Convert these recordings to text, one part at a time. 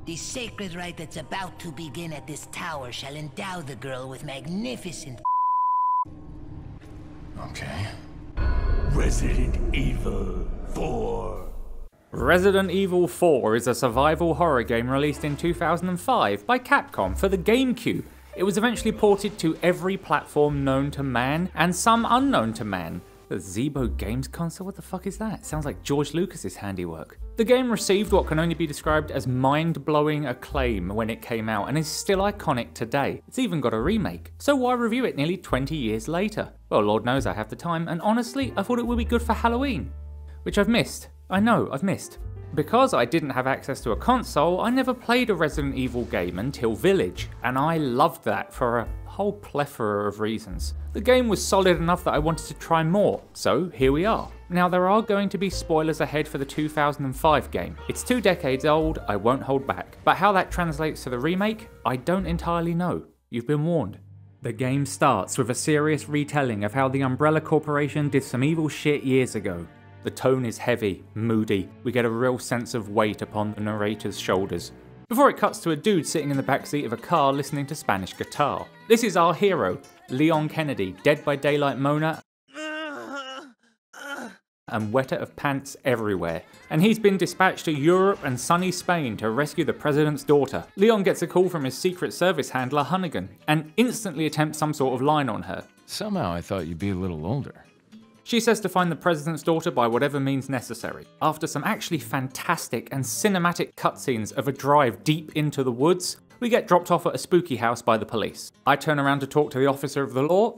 The sacred rite that's about to begin at this tower shall endow the girl with magnificent... Okay. Resident Evil 4. Resident Evil 4 is a survival horror game released in 2005 by Capcom for the GameCube. It was eventually ported to every platform known to man and some unknown to man. The Zebo Games console? What the fuck is that? Sounds like George Lucas's handiwork. The game received what can only be described as mind-blowing acclaim when it came out and is still iconic today. It's even got a remake. So why review it nearly 20 years later? Well, Lord knows I have the time, and honestly, I thought it would be good for Halloween. Which I've missed. I know, I've missed. Because I didn't have access to a console, I never played a Resident Evil game until Village, and I loved that for a whole plethora of reasons. The game was solid enough that I wanted to try more, so here we are. Now there are going to be spoilers ahead for the 2005 game. It's 2 decades old, I won't hold back. But how that translates to the remake, I don't entirely know. You've been warned. The game starts with a serious retelling of how the Umbrella Corporation did some evil shit years ago. The tone is heavy, moody, we get a real sense of weight upon the narrator's shoulders. Before it cuts to a dude sitting in the backseat of a car listening to Spanish guitar. This is our hero, Leon Kennedy, Dead by Daylight Mona, and wetter of pants everywhere. And he's been dispatched to Europe and sunny Spain to rescue the president's daughter. Leon gets a call from his Secret Service handler, Hunnigan, and instantly attempts some sort of line on her. Somehow I thought you'd be a little older. She says to find the president's daughter by whatever means necessary. After some actually fantastic and cinematic cutscenes of a drive deep into the woods, we get dropped off at a spooky house by the police. I turn around to talk to the officer of the law.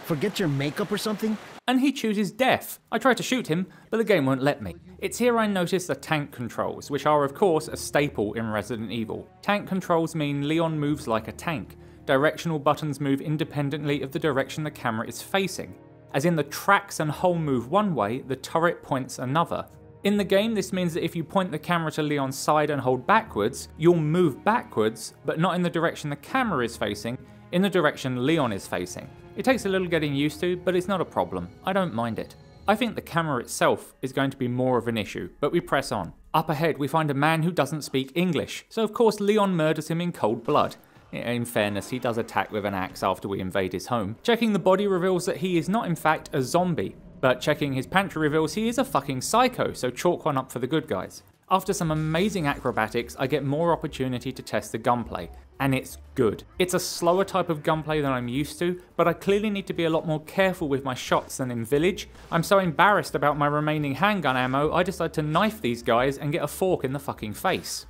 Forget your makeup or something? And he chooses death. I try to shoot him, but the game won't let me. It's here I notice the tank controls, which are of course a staple in Resident Evil. Tank controls mean Leon moves like a tank. Directional buttons move independently of the direction the camera is facing. As in the tracks and hull move one way, the turret points another. In the game, this means that if you point the camera to Leon's side and hold backwards, you'll move backwards, but not in the direction the camera is facing, in the direction Leon is facing. It takes a little getting used to, but it's not a problem. I don't mind it. I think the camera itself is going to be more of an issue, but we press on. Up ahead, we find a man who doesn't speak English, so of course Leon murders him in cold blood. In fairness, he does attack with an axe after we invade his home. Checking the body reveals that he is not in fact a zombie, but checking his pantry reveals he is a fucking psycho, so chalk one up for the good guys. After some amazing acrobatics, I get more opportunity to test the gunplay, and it's good. It's a slower type of gunplay than I'm used to, but I clearly need to be a lot more careful with my shots than in Village. I'm so embarrassed about my remaining handgun ammo, I decide to knife these guys and get a fork in the fucking face.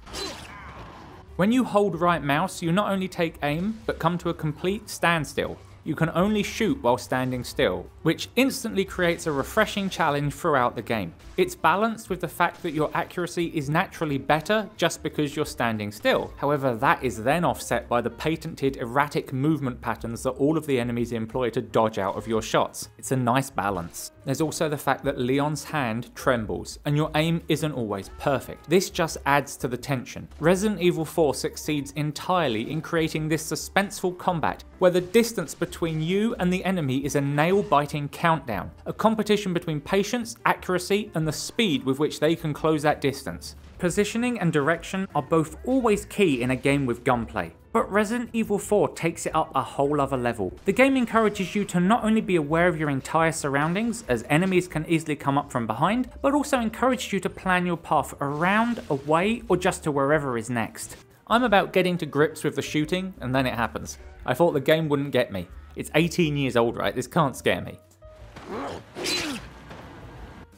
When you hold right mouse, you not only take aim, but come to a complete standstill. You can only shoot while standing still, which instantly creates a refreshing challenge throughout the game. It's balanced with the fact that your accuracy is naturally better just because you're standing still. However, that is then offset by the patented erratic movement patterns that all of the enemies employ to dodge out of your shots. It's a nice balance. There's also the fact that Leon's hand trembles, and your aim isn't always perfect. This just adds to the tension. Resident Evil 4 succeeds entirely in creating this suspenseful combat, where the distance between you and the enemy is a nail-biting countdown, a competition between patience, accuracy, and the speed with which they can close that distance. Positioning and direction are both always key in a game with gunplay, but Resident Evil 4 takes it up a whole other level. The game encourages you to not only be aware of your entire surroundings, as enemies can easily come up from behind, but also encourages you to plan your path around, away, or just to wherever is next. I'm about getting to grips with the shooting, and then it happens. I thought the game wouldn't get me. It's 18 years old, right? This can't scare me.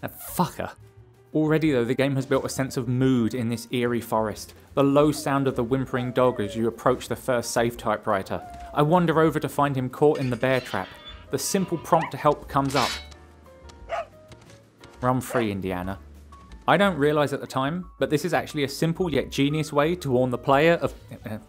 That fucker. Already though, the game has built a sense of mood in this eerie forest. The low sound of the whimpering dog as you approach the first save typewriter. I wander over to find him caught in the bear trap. The simple prompt to help comes up. Run free, Indiana. I don't realise at the time, but this is actually a simple yet genius way to warn the player of...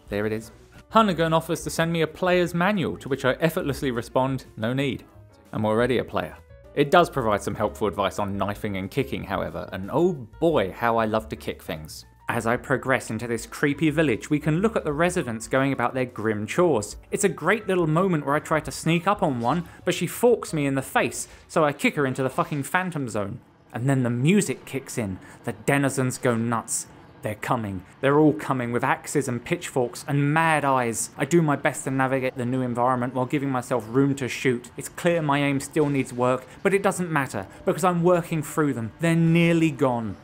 there it is. Hunnigan offers to send me a player's manual, to which I effortlessly respond, no need. I'm already a player. It does provide some helpful advice on knifing and kicking, however, and oh boy, how I love to kick things. As I progress into this creepy village, we can look at the residents going about their grim chores. It's a great little moment where I try to sneak up on one, but she forks me in the face, so I kick her into the fucking phantom zone. And then the music kicks in, the denizens go nuts. They're coming. They're all coming with axes and pitchforks and mad eyes. I do my best to navigate the new environment while giving myself room to shoot. It's clear my aim still needs work, but it doesn't matter because I'm working through them. They're nearly gone.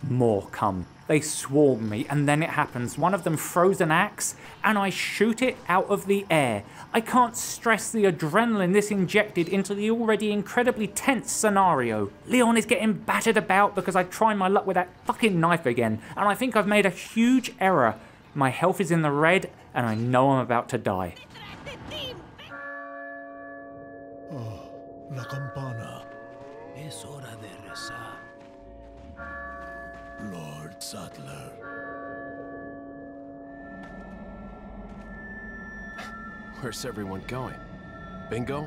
More come. They swarm me, and then it happens. One of them throws an axe, and I shoot it out of the air. I can't stress the adrenaline this injected into the already incredibly tense scenario. Leon is getting battered about because I try my luck with that fucking knife again, and I think I've made a huge error. My health is in the red, and I know I'm about to die. Oh, la campana. Es hora de rezar. Lord Sattler. Where's everyone going? Bingo?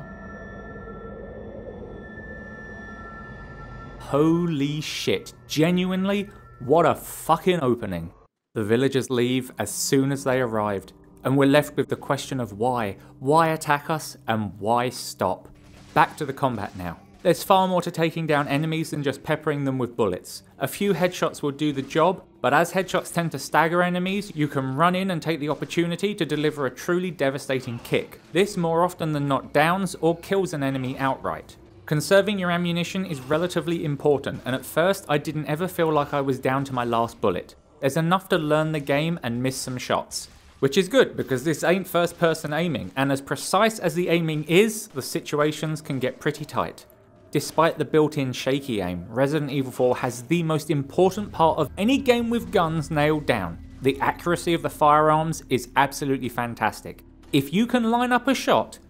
Holy shit, genuinely, what a fucking opening. The villagers leave as soon as they arrived, and we're left with the question of why. Why attack us, and why stop? Back to the combat now. There's far more to taking down enemies than just peppering them with bullets. A few headshots will do the job, but as headshots tend to stagger enemies, you can run in and take the opportunity to deliver a truly devastating kick. This more often than not downs or kills an enemy outright. Conserving your ammunition is relatively important, and at first I didn't ever feel like I was down to my last bullet. There's enough to learn the game and miss some shots. Which is good, because this ain't first person aiming, and as precise as the aiming is, the situations can get pretty tight. Despite the built-in shaky aim, Resident Evil 4 has the most important part of any game with guns nailed down. The accuracy of the firearms is absolutely fantastic. If you can line up a shot,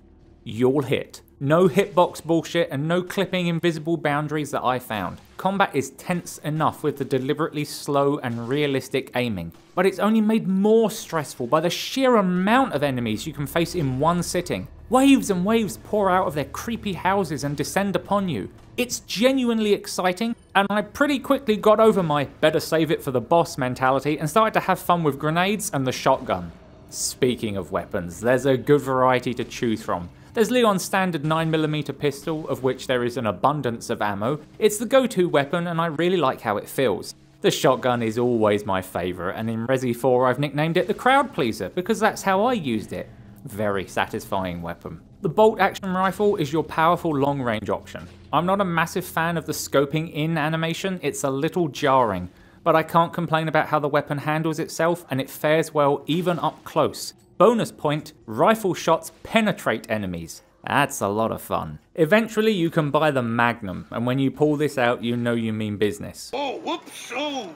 you'll hit. No hitbox bullshit and no clipping invisible boundaries that I found. Combat is tense enough with the deliberately slow and realistic aiming, but it's only made more stressful by the sheer amount of enemies you can face in one sitting. Waves and waves pour out of their creepy houses and descend upon you. It's genuinely exciting, and I pretty quickly got over my better save it for the boss mentality and started to have fun with grenades and the shotgun. Speaking of weapons, there's a good variety to choose from. There's Leon's standard 9mm pistol, of which there is an abundance of ammo. It's the go-to weapon and I really like how it feels. The shotgun is always my favourite, and in Resi 4 I've nicknamed it the crowd pleaser because that's how I used it. Very satisfying weapon. The bolt action rifle is your powerful long range option. I'm not a massive fan of the scoping in animation, it's a little jarring, but I can't complain about how the weapon handles itself and it fares well even up close. Bonus point, rifle shots penetrate enemies. That's a lot of fun. Eventually you can buy the Magnum, and when you pull this out you know you mean business. Oh, whoops, oh,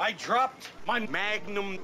I dropped my Magnum.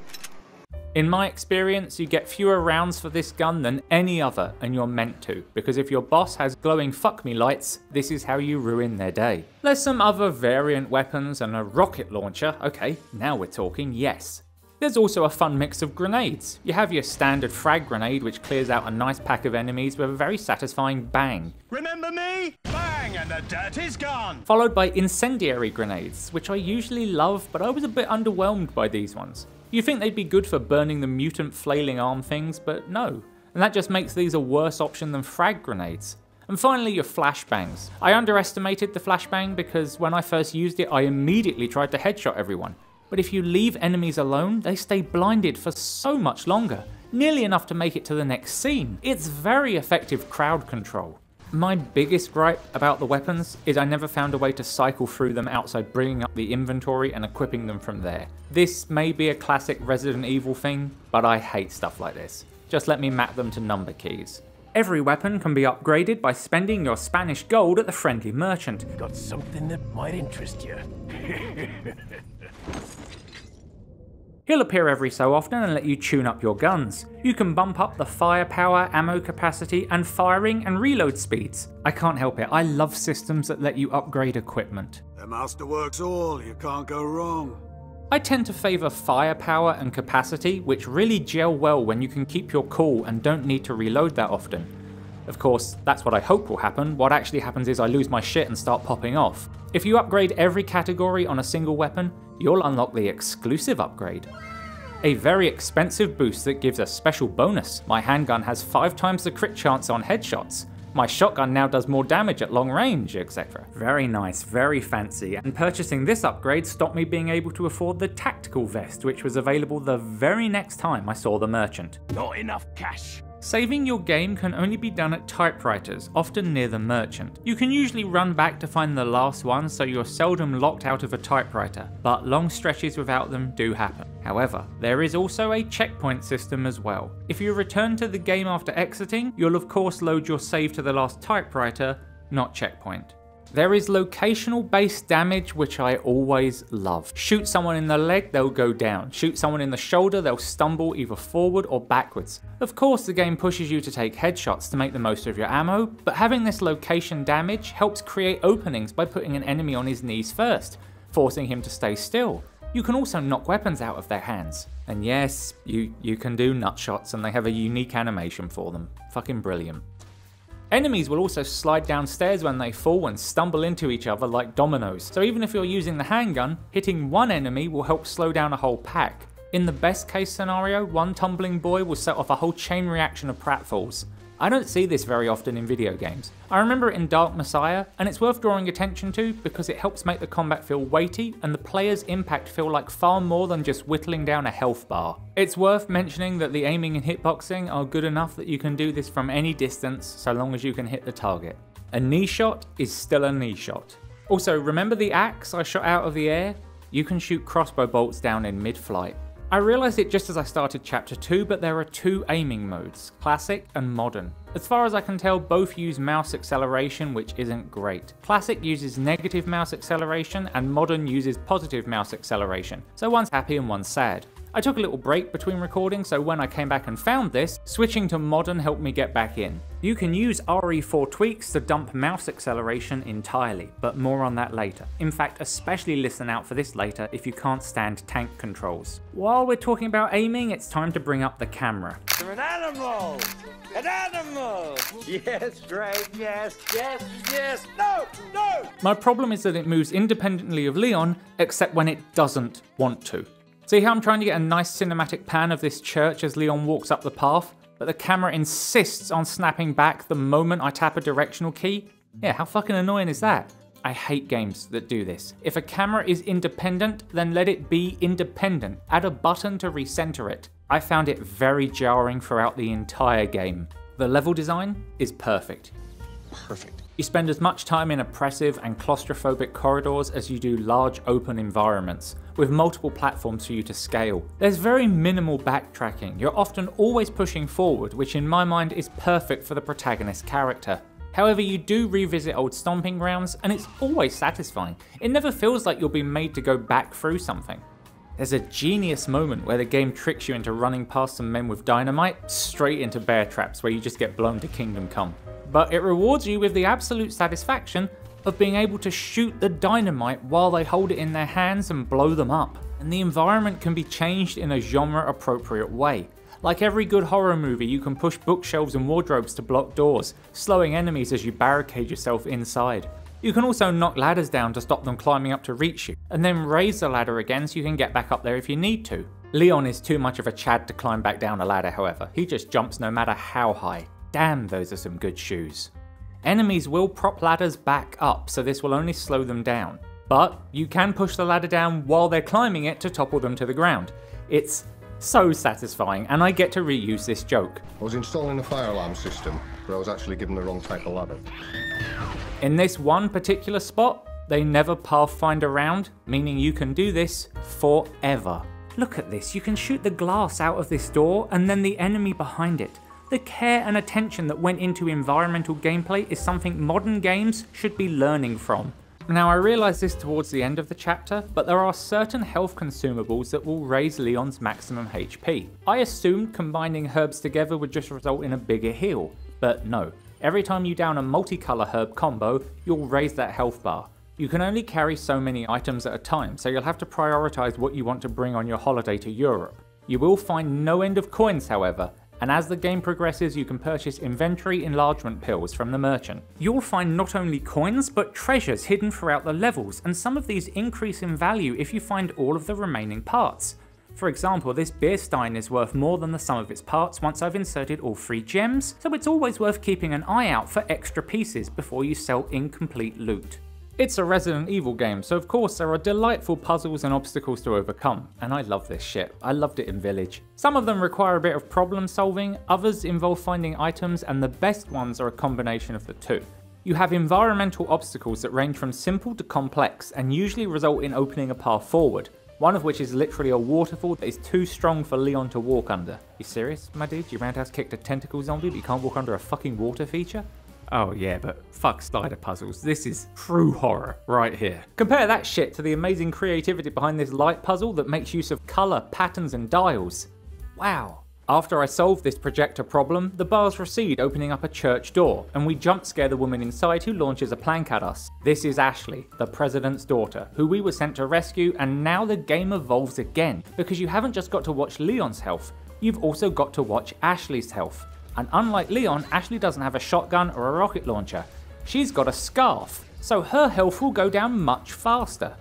In my experience, you get fewer rounds for this gun than any other, and you're meant to, because if your boss has glowing fuck me lights, this is how you ruin their day. There's some other variant weapons and a rocket launcher. Okay, now we're talking, yes. There's also a fun mix of grenades. You have your standard frag grenade, which clears out a nice pack of enemies with a very satisfying bang. Remember me? Bang, and the dirt is gone. Followed by incendiary grenades, which I usually love, but I was a bit underwhelmed by these ones. You think they'd be good for burning the mutant flailing arm things, but no. And that just makes these a worse option than frag grenades. And finally, your flashbangs. I underestimated the flashbang because when I first used it, I immediately tried to headshot everyone. But if you leave enemies alone, they stay blinded for so much longer, nearly enough to make it to the next scene. It's very effective crowd control. My biggest gripe about the weapons is I never found a way to cycle through them outside bringing up the inventory and equipping them from there. This may be a classic Resident Evil thing, but I hate stuff like this. Just let me map them to number keys. Every weapon can be upgraded by spending your Spanish gold at the friendly merchant. Got something that might interest you. He'll appear every so often and let you tune up your guns. You can bump up the firepower, ammo capacity, and firing and reload speeds. I can't help it, I love systems that let you upgrade equipment. The master works all, you can't go wrong. I tend to favour firepower and capacity, which really gel well when you can keep your cool and don't need to reload that often. Of course, that's what I hope will happen. What actually happens is I lose my shit and start popping off. If you upgrade every category on a single weapon, you'll unlock the exclusive upgrade. A very expensive boost that gives a special bonus. My handgun has 5 times the crit chance on headshots. My shotgun now does more damage at long range, etc. Very nice, very fancy, and purchasing this upgrade stopped me being able to afford the tactical vest, which was available the very next time I saw the merchant. Not enough cash. Saving your game can only be done at typewriters, often near the merchant. You can usually run back to find the last one, so you're seldom locked out of a typewriter, but long stretches without them do happen. However, there is also a checkpoint system as well. If you return to the game after exiting, you'll of course load your save to the last typewriter, not checkpoint. There is locational based damage, which I always love. Shoot someone in the leg, they'll go down. Shoot someone in the shoulder, they'll stumble either forward or backwards. Of course, the game pushes you to take headshots to make the most of your ammo, but having this location damage helps create openings by putting an enemy on his knees first, forcing him to stay still. You can also knock weapons out of their hands. And yes, you can do nut shots, and they have a unique animation for them. Fucking brilliant. Enemies will also slide downstairs when they fall and stumble into each other like dominoes, so even if you're using the handgun, hitting one enemy will help slow down a whole pack. In the best case scenario, one tumbling boy will set off a whole chain reaction of pratfalls. I don't see this very often in video games. I remember it in Dark Messiah, and it's worth drawing attention to because it helps make the combat feel weighty and the player's impact feel like far more than just whittling down a health bar. It's worth mentioning that the aiming and hitboxing are good enough that you can do this from any distance so long as you can hit the target. A knee shot is still a knee shot. Also, remember the axe I shot out of the air? You can shoot crossbow bolts down in mid-flight. I realised it just as I started chapter 2, but there are two aiming modes, classic and modern. As far as I can tell, both use mouse acceleration, which isn't great. Classic uses negative mouse acceleration and modern uses positive mouse acceleration, so one's happy and one's sad. I took a little break between recording, so when I came back and found this, switching to modern helped me get back in. You can use RE4 tweaks to dump mouse acceleration entirely, but more on that later. In fact, especially listen out for this later if you can't stand tank controls. While we're talking about aiming, it's time to bring up the camera. You're an animal! An animal! Yes, right, yes, yes, yes, no, no! My problem is that it moves independently of Leon, except when it doesn't want to. See how I'm trying to get a nice cinematic pan of this church as Leon walks up the path, but the camera insists on snapping back the moment I tap a directional key? Yeah, how fucking annoying is that? I hate games that do this. If a camera is independent, then let it be independent. Add a button to recenter it. I found it very jarring throughout the entire game. The level design is perfect. You spend as much time in oppressive and claustrophobic corridors as you do large open environments, with multiple platforms for you to scale. There's very minimal backtracking. You're often always pushing forward, which in my mind is perfect for the protagonist's character. However, you do revisit old stomping grounds, and it's always satisfying. It never feels like you're being made to go back through something. There's a genius moment where the game tricks you into running past some men with dynamite straight into bear traps where you just get blown to kingdom come. But it rewards you with the absolute satisfaction of being able to shoot the dynamite while they hold it in their hands and blow them up. And the environment can be changed in a genre appropriate way. Like every good horror movie, you can push bookshelves and wardrobes to block doors, slowing enemies as you barricade yourself inside. You can also knock ladders down to stop them climbing up to reach you, and then raise the ladder again so you can get back up there if you need to. Leon is too much of a Chad to climb back down a ladder, however. He just jumps no matter how high. Damn, those are some good shoes. Enemies will prop ladders back up, so this will only slow them down. But you can push the ladder down while they're climbing it to topple them to the ground. It's so satisfying, and I get to reuse this joke. I was installing a fire alarm system, but I was actually given the wrong type of ladder. In this one particular spot, they never pathfind around, meaning you can do this forever. Look at this, you can shoot the glass out of this door and then the enemy behind it. The care and attention that went into environmental gameplay is something modern games should be learning from. Now, I realise this towards the end of the chapter, but there are certain health consumables that will raise Leon's maximum HP. I assumed combining herbs together would just result in a bigger heal, but no. Every time you down a multicolour herb combo, you'll raise that health bar. You can only carry so many items at a time, so you'll have to prioritise what you want to bring on your holiday to Europe. You will find no end of coins, however, and as the game progresses you can purchase inventory enlargement pills from the merchant. You'll find not only coins but treasures hidden throughout the levels, and some of these increase in value if you find all of the remaining parts. For example, this beer stein is worth more than the sum of its parts once I've inserted all 3 gems, so it's always worth keeping an eye out for extra pieces before you sell incomplete loot. It's a Resident Evil game, so of course there are delightful puzzles and obstacles to overcome, and I love this shit. I loved it in Village. Some of them require a bit of problem solving, others involve finding items, and the best ones are a combination of the two. You have environmental obstacles that range from simple to complex, and usually result in opening a path forward, one of which is literally a waterfall that is too strong for Leon to walk under. You serious, my dude? Your roundhouse kicked a tentacle zombie but you can't walk under a fucking water feature? Oh yeah, but fuck slider puzzles, this is true horror right here. Compare that shit to the amazing creativity behind this light puzzle that makes use of colour, patterns and dials. Wow. After I solve this projector problem, the bars recede, opening up a church door, and we jump scare the woman inside who launches a plank at us. This is Ashley, the president's daughter, who we were sent to rescue, and now the game evolves again, because you haven't just got to watch Leon's health, you've also got to watch Ashley's health. And unlike Leon, Ashley doesn't have a shotgun or a rocket launcher. She's got a scarf, so her health will go down much faster.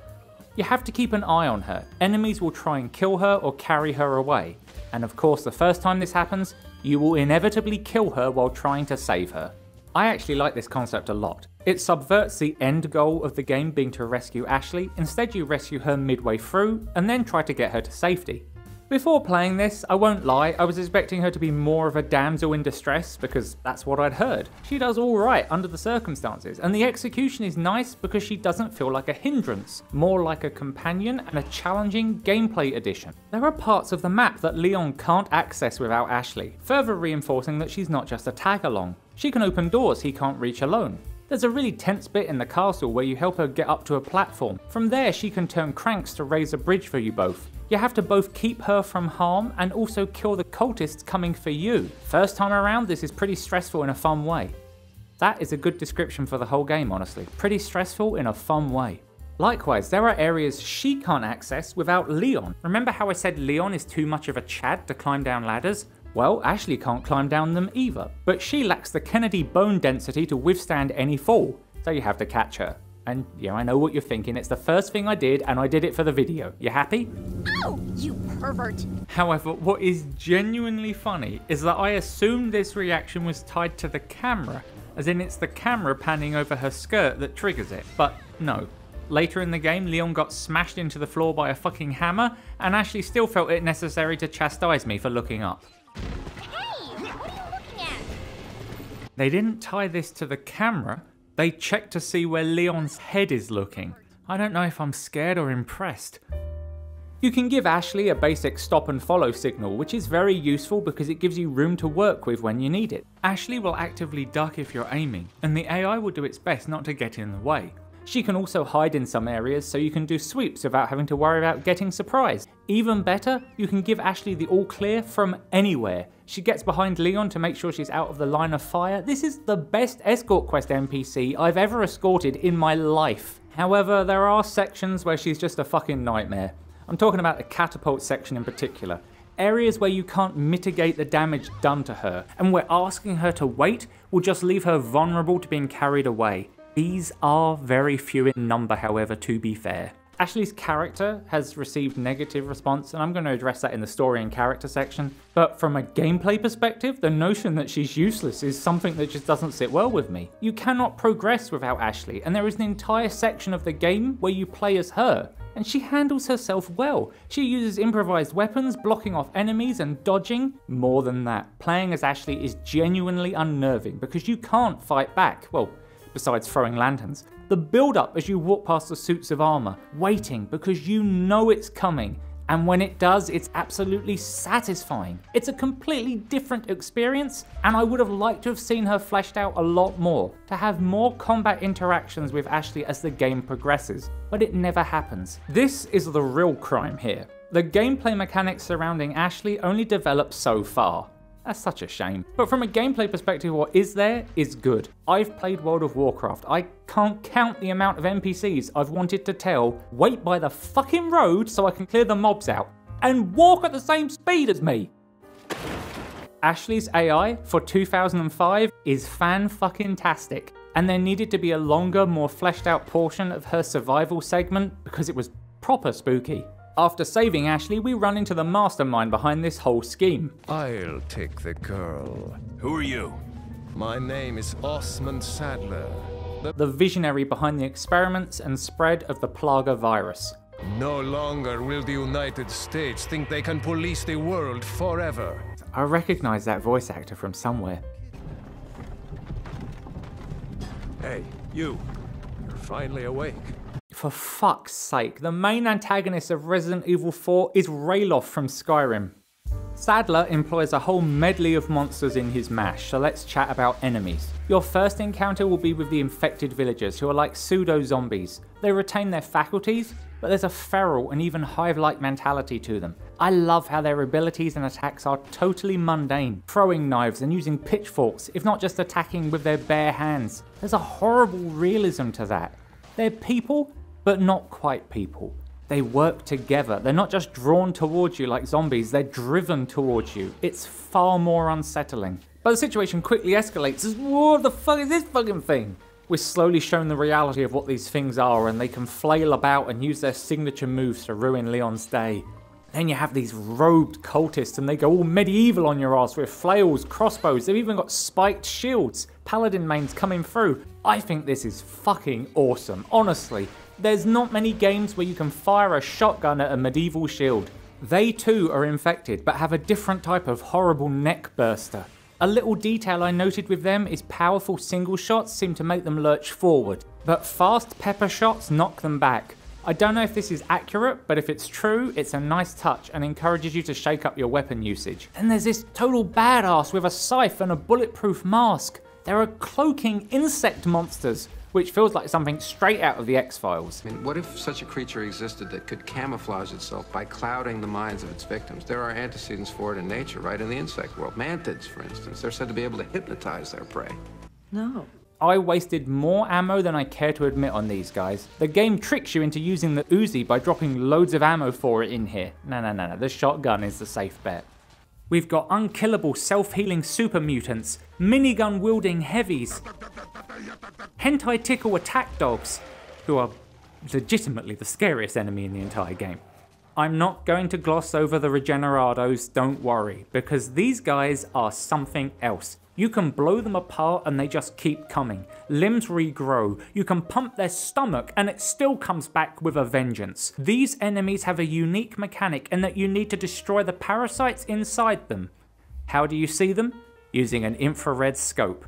You have to keep an eye on her. Enemies will try and kill her or carry her away. And of course, the first time this happens, you will inevitably kill her while trying to save her. I actually like this concept a lot. It subverts the end goal of the game being to rescue Ashley. Instead, you rescue her midway through and then try to get her to safety. Before playing this, I won't lie, I was expecting her to be more of a damsel in distress because that's what I'd heard. She does alright under the circumstances, and the execution is nice because she doesn't feel like a hindrance, more like a companion and a challenging gameplay addition. There are parts of the map that Leon can't access without Ashley, further reinforcing that she's not just a tag along. She can open doors he can't reach alone. There's a really tense bit in the castle where you help her get up to a platform. From there she can turn cranks to raise a bridge for you both. You have to both keep her from harm and also kill the cultists coming for you. First time around, this is pretty stressful in a fun way. That is a good description for the whole game, honestly. Pretty stressful in a fun way. Likewise, there are areas she can't access without Leon. Remember how I said Leon is too much of a Chad to climb down ladders? Well, Ashley can't climb down them either, but she lacks the Kennedy bone density to withstand any fall, so you have to catch her. And yeah, I know what you're thinking, it's the first thing I did and I did it for the video. You happy? Oh, you pervert! However, what is genuinely funny is that I assumed this reaction was tied to the camera, as in it's the camera panning over her skirt that triggers it, but no. Later in the game, Leon got smashed into the floor by a fucking hammer, and Ashley still felt it necessary to chastise me for looking up. Hey, what are you looking at? They didn't tie this to the camera, they checked to see where Leon's head is looking. I don't know if I'm scared or impressed. You can give Ashley a basic stop and follow signal, which is very useful because it gives you room to work with when you need it. Ashley will actively duck if you're aiming, and the AI will do its best not to get in the way. She can also hide in some areas so you can do sweeps without having to worry about getting surprised. Even better, you can give Ashley the all clear from anywhere. She gets behind Leon to make sure she's out of the line of fire. This is the best escort quest NPC I've ever escorted in my life. However, there are sections where she's just a fucking nightmare. I'm talking about the catapult section in particular. Areas where you can't mitigate the damage done to her, and where asking her to wait will just leave her vulnerable to being carried away. These are very few in number, however, to be fair. Ashley's character has received negative response, and I'm going to address that in the story and character section. But from a gameplay perspective, the notion that she's useless is something that just doesn't sit well with me. You cannot progress without Ashley, and there is an entire section of the game where you play as her. And she handles herself well. She uses improvised weapons, blocking off enemies and dodging. More than that, playing as Ashley is genuinely unnerving because you can't fight back. Well, besides throwing lanterns. The build up as you walk past the suits of armor, waiting because you know it's coming. And when it does, it's absolutely satisfying. It's a completely different experience, and I would have liked to have seen her fleshed out a lot more, to have more combat interactions with Ashley as the game progresses, but it never happens. This is the real crime here. The gameplay mechanics surrounding Ashley only develop so far. That's such a shame. But from a gameplay perspective, what is there is good. I've played World of Warcraft. I can't count the amount of NPCs I've wanted to tell, wait by the fucking road so I can clear the mobs out, and walk at the same speed as me. Ashley's AI for 2005 is fan-fucking-tastic, and there needed to be a longer, more fleshed out portion of her survival segment because it was proper spooky. After saving Ashley, we run into the mastermind behind this whole scheme. I'll take the girl. Who are you? My name is Osman Sadler. The visionary behind the experiments and spread of the Plaga virus. No longer will the United States think they can police the world forever. I recognize that voice actor from somewhere. Hey, you. You're finally awake. For fuck's sake, the main antagonist of Resident Evil 4 is Ralof from Skyrim. Sadler employs a whole medley of monsters in his mash, so let's chat about enemies. Your first encounter will be with the infected villagers, who are like pseudo-zombies. They retain their faculties, but there's a feral and even hive-like mentality to them. I love how their abilities and attacks are totally mundane, throwing knives and using pitchforks, if not just attacking with their bare hands. There's a horrible realism to that. They're people, but not quite people. They work together. They're not just drawn towards you like zombies, they're driven towards you. It's far more unsettling. But the situation quickly escalates as, what the fuck is this fucking thing? We're slowly shown the reality of what these things are, and they can flail about and use their signature moves to ruin Leon's day. Then you have these robed cultists and they go all medieval on your ass with flails, crossbows, they've even got spiked shields, paladin mains coming through. I think this is fucking awesome, honestly. There's not many games where you can fire a shotgun at a medieval shield. They too are infected, but have a different type of horrible neck burster. A little detail I noted with them is powerful single shots seem to make them lurch forward, but fast pepper shots knock them back. I don't know if this is accurate, but if it's true, it's a nice touch and encourages you to shake up your weapon usage. Then there's this total badass with a scythe and a bulletproof mask. There are cloaking insect monsters, which feels like something straight out of the X-Files. I mean, what if such a creature existed that could camouflage itself by clouding the minds of its victims? There are antecedents for it in nature, right? In the insect world. Mantids, for instance, they're said to be able to hypnotize their prey. No. I wasted more ammo than I care to admit on these guys. The game tricks you into using the Uzi by dropping loads of ammo for it in here. No, the shotgun is the safe bet. We've got unkillable self-healing super mutants, minigun wielding heavies, hentai tickle attack dogs, who are legitimately the scariest enemy in the entire game. I'm not going to gloss over the regenerados, don't worry, because these guys are something else. You can blow them apart and they just keep coming. Limbs regrow. You can pump their stomach and it still comes back with a vengeance. These enemies have a unique mechanic in that you need to destroy the parasites inside them. How do you see them? Using an infrared scope.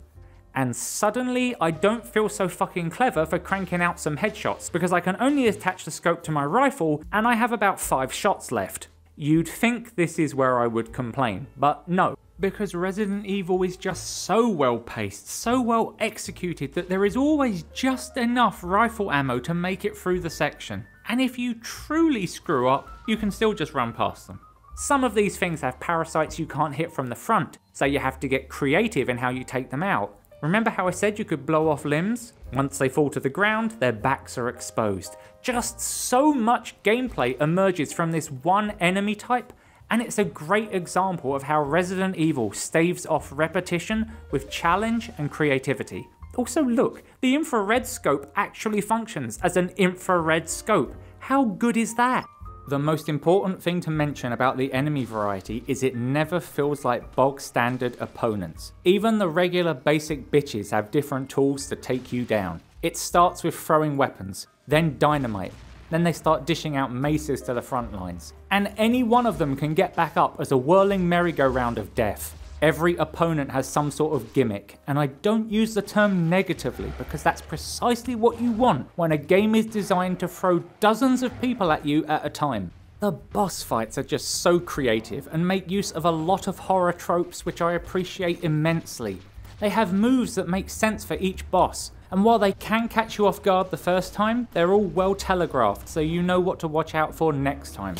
And suddenly I don't feel so fucking clever for cranking out some headshots because I can only attach the scope to my rifle and I have about 5 shots left. You'd think this is where I would complain, but no. Because Resident Evil is just so well paced, so well executed that there is always just enough rifle ammo to make it through the section. And if you truly screw up, you can still just run past them. Some of these things have parasites you can't hit from the front, so you have to get creative in how you take them out. Remember how I said you could blow off limbs? Once they fall to the ground, their backs are exposed. Just so much gameplay emerges from this one enemy type, and it's a great example of how Resident Evil staves off repetition with challenge and creativity. Also look, the infrared scope actually functions as an infrared scope. How good is that? The most important thing to mention about the enemy variety is it never feels like bog standard opponents. Even the regular basic bitches have different tools to take you down. It starts with throwing weapons, then dynamite. Then they start dishing out maces to the front lines. And any one of them can get back up as a whirling merry-go-round of death. Every opponent has some sort of gimmick, and I don't use the term negatively because that's precisely what you want when a game is designed to throw dozens of people at you at a time. The boss fights are just so creative and make use of a lot of horror tropes which I appreciate immensely. They have moves that make sense for each boss, and while they can catch you off guard the first time, they're all well telegraphed so you know what to watch out for next time.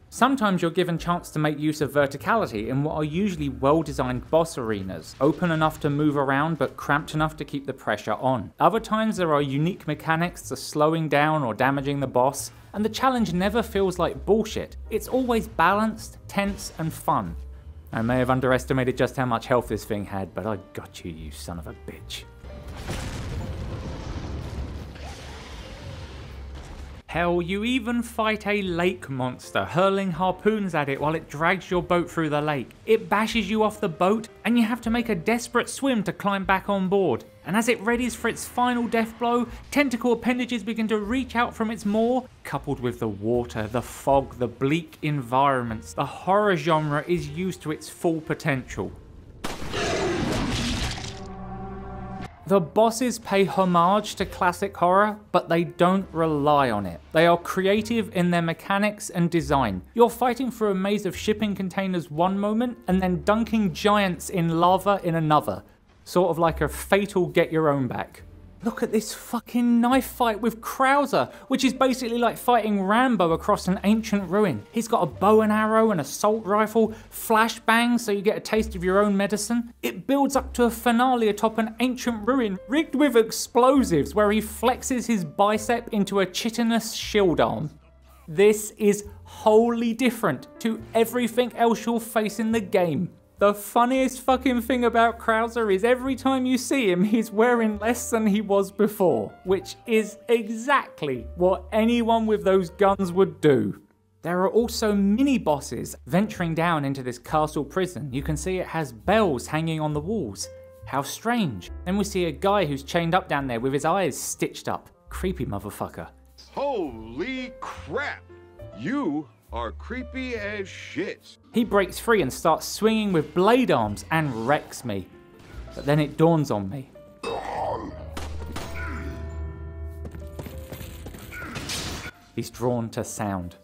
Sometimes you're given chance to make use of verticality in what are usually well-designed boss arenas, open enough to move around but cramped enough to keep the pressure on. Other times there are unique mechanics to slowing down or damaging the boss, and the challenge never feels like bullshit. It's always balanced, tense, and fun. I may have underestimated just how much health this thing had, but I got you, you son of a bitch. Hell, you even fight a lake monster, hurling harpoons at it while it drags your boat through the lake. It bashes you off the boat, and you have to make a desperate swim to climb back on board. And as it readies for its final death blow, tentacle appendages begin to reach out from its maw. Coupled with the water, the fog, the bleak environments, the horror genre is used to its full potential. The bosses pay homage to classic horror, but they don't rely on it. They are creative in their mechanics and design. You're fighting through a maze of shipping containers one moment, and then dunking giants in lava in another. Sort of like a fatal get your own back. Look at this fucking knife fight with Krauser, which is basically like fighting Rambo across an ancient ruin. He's got a bow and arrow, an assault rifle, flashbangs so you get a taste of your own medicine. It builds up to a finale atop an ancient ruin rigged with explosives where he flexes his bicep into a chitinous shield arm. This is wholly different to everything else you'll face in the game. The funniest fucking thing about Krauser is every time you see him, he's wearing less than he was before, which is exactly what anyone with those guns would do. There are also mini-bosses venturing down into this castle prison. You can see it has bells hanging on the walls. How strange. Then we see a guy who's chained up down there with his eyes stitched up. Creepy motherfucker. Holy crap! You are creepy as shit. He breaks free and starts swinging with blade arms and wrecks me. But then it dawns on me. He's drawn to sound.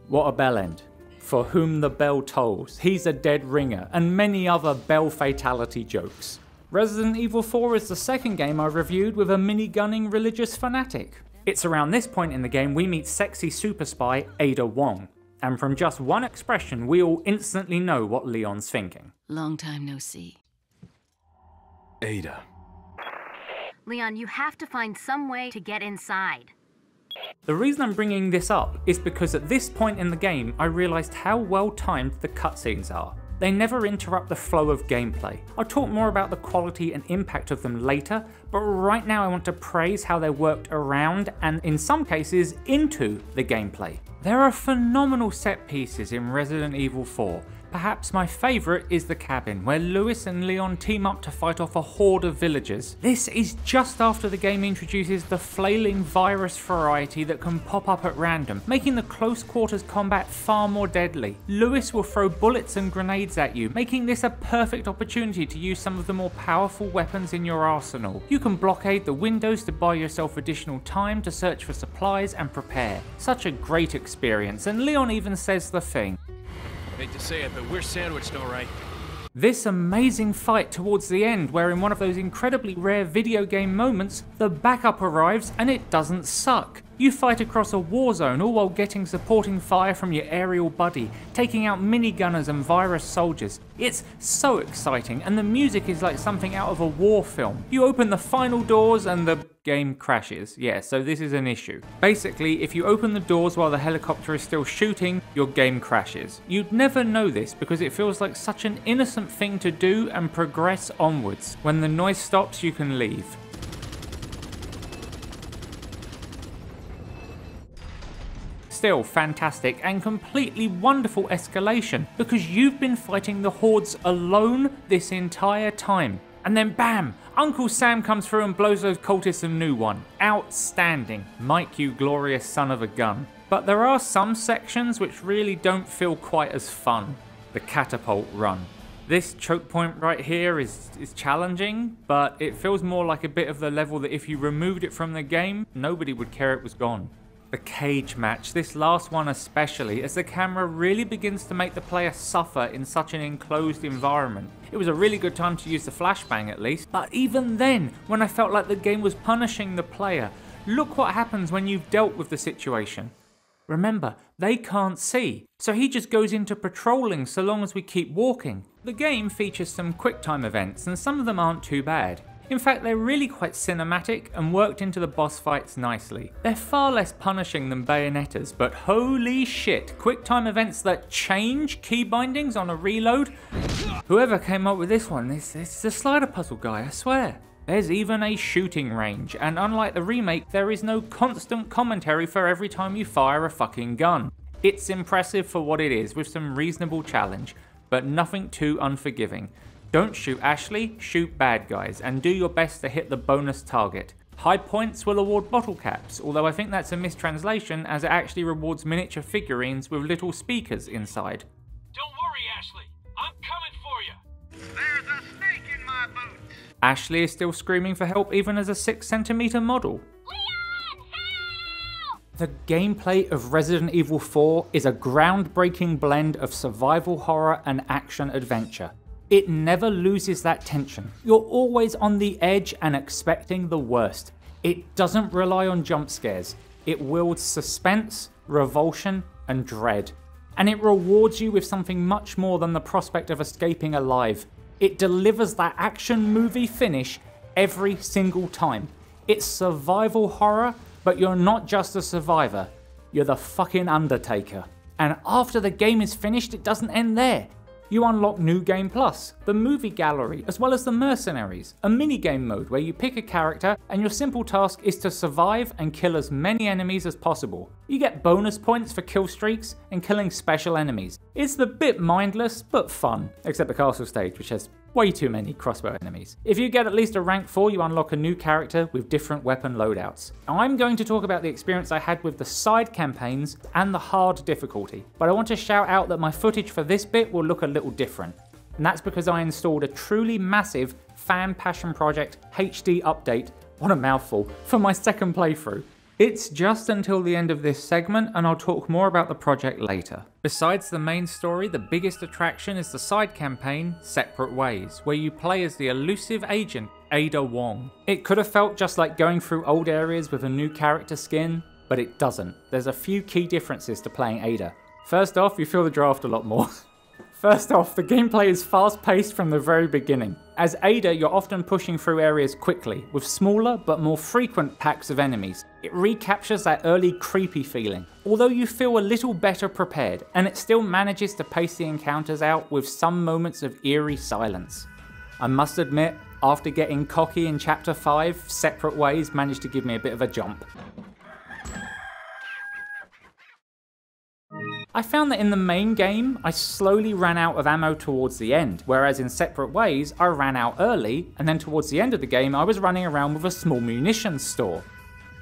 What a bell end. For whom the bell tolls, he's a dead ringer, and many other bell fatality jokes. Resident Evil 4 is the second game I reviewed with a mini-gunning religious fanatic. It's around this point in the game we meet sexy super spy Ada Wong. And from just one expression, we all instantly know what Leon's thinking. Long time no see. Ada. Leon, you have to find some way to get inside. The reason I'm bringing this up is because at this point in the game, I realised how well timed the cutscenes are. They never interrupt the flow of gameplay. I'll talk more about the quality and impact of them later, but right now I want to praise how they worked around and in some cases into the gameplay. There are phenomenal set pieces in Resident Evil 4. Perhaps my favourite is the cabin, where Louis and Leon team up to fight off a horde of villagers. This is just after the game introduces the flailing virus variety that can pop up at random, making the close quarters combat far more deadly. Louis will throw bullets and grenades at you, making this a perfect opportunity to use some of the more powerful weapons in your arsenal. You can blockade the windows to buy yourself additional time to search for supplies and prepare. Such a great experience, and Leon even says the thing. Hate to say it, but we're sandwiched all right. This amazing fight towards the end, where in one of those incredibly rare video game moments, the backup arrives and it doesn't suck. You fight across a war zone all while getting supporting fire from your aerial buddy, taking out minigunners and virus soldiers. It's so exciting, and the music is like something out of a war film. You open the final doors and the game crashes. Yeah, so this is an issue. Basically, if you open the doors while the helicopter is still shooting, your game crashes. You'd never know this because it feels like such an innocent thing to do and progress onwards. When the noise stops, you can leave. Still fantastic and completely wonderful escalation because you've been fighting the hordes alone this entire time. And then bam! Uncle Sam comes through and blows those cultists a new one. Outstanding. Mike, you glorious son of a gun. But there are some sections which really don't feel quite as fun. The catapult run. This choke point right here is challenging, but it feels more like a bit of the level that if you removed it from the game, nobody would care it was gone. The cage match, this last one especially, as the camera really begins to make the player suffer in such an enclosed environment. It was a really good time to use the flashbang at least, but even then, when I felt like the game was punishing the player, look what happens when you've dealt with the situation. Remember, they can't see, so he just goes into patrolling so long as we keep walking. The game features some QuickTime events, and some of them aren't too bad. In fact, they're really quite cinematic and worked into the boss fights nicely. They're far less punishing than Bayonettas, but holy shit, QuickTime events that change key bindings on a reload? Whoever came up with this one, it's the slider puzzle guy, I swear. There's even a shooting range, and unlike the remake, there is no constant commentary for every time you fire a fucking gun. It's impressive for what it is, with some reasonable challenge, but nothing too unforgiving. Don't shoot Ashley, shoot bad guys, and do your best to hit the bonus target. High points will award bottle caps, although I think that's a mistranslation as it actually rewards miniature figurines with little speakers inside. Don't worry, Ashley. I'm coming for you. There's a snake in my boots. Ashley is still screaming for help even as a 6cm model. Leon, help! The gameplay of Resident Evil 4 is a groundbreaking blend of survival horror and action adventure. It never loses that tension. You're always on the edge and expecting the worst. It doesn't rely on jump scares. It wields suspense, revulsion, and dread. And it rewards you with something much more than the prospect of escaping alive. It delivers that action movie finish every single time. It's survival horror, but you're not just a survivor. You're the fucking Undertaker. And after the game is finished, it doesn't end there. You unlock New Game Plus, the movie gallery, as well as the Mercenaries, a minigame mode where you pick a character and your simple task is to survive and kill as many enemies as possible. You get bonus points for kill streaks and killing special enemies. It's a bit mindless, but fun, except the castle stage, which has way too many crossbow enemies. If you get at least a rank 4, you unlock a new character with different weapon loadouts. I'm going to talk about the experience I had with the side campaigns and the hard difficulty, but I want to shout out that my footage for this bit will look a little different. And that's because I installed a truly massive Fan Passion Project HD update, what a mouthful, for my second playthrough. It's just until the end of this segment, and I'll talk more about the project later. Besides the main story, the biggest attraction is the side campaign, Separate Ways, where you play as the elusive agent, Ada Wong. It could have felt just like going through old areas with a new character skin, but it doesn't. There's a few key differences to playing Ada. First off, you feel the draft a lot more. First off, the gameplay is fast-paced from the very beginning. As Ada, you're often pushing through areas quickly, with smaller but more frequent packs of enemies. It recaptures that early creepy feeling, although you feel a little better prepared, and it still manages to pace the encounters out with some moments of eerie silence. I must admit, after getting cocky in Chapter 5, Separate Ways managed to give me a bit of a jump. I found that in the main game, I slowly ran out of ammo towards the end, whereas in Separate Ways, I ran out early, and then towards the end of the game, I was running around with a small munitions store.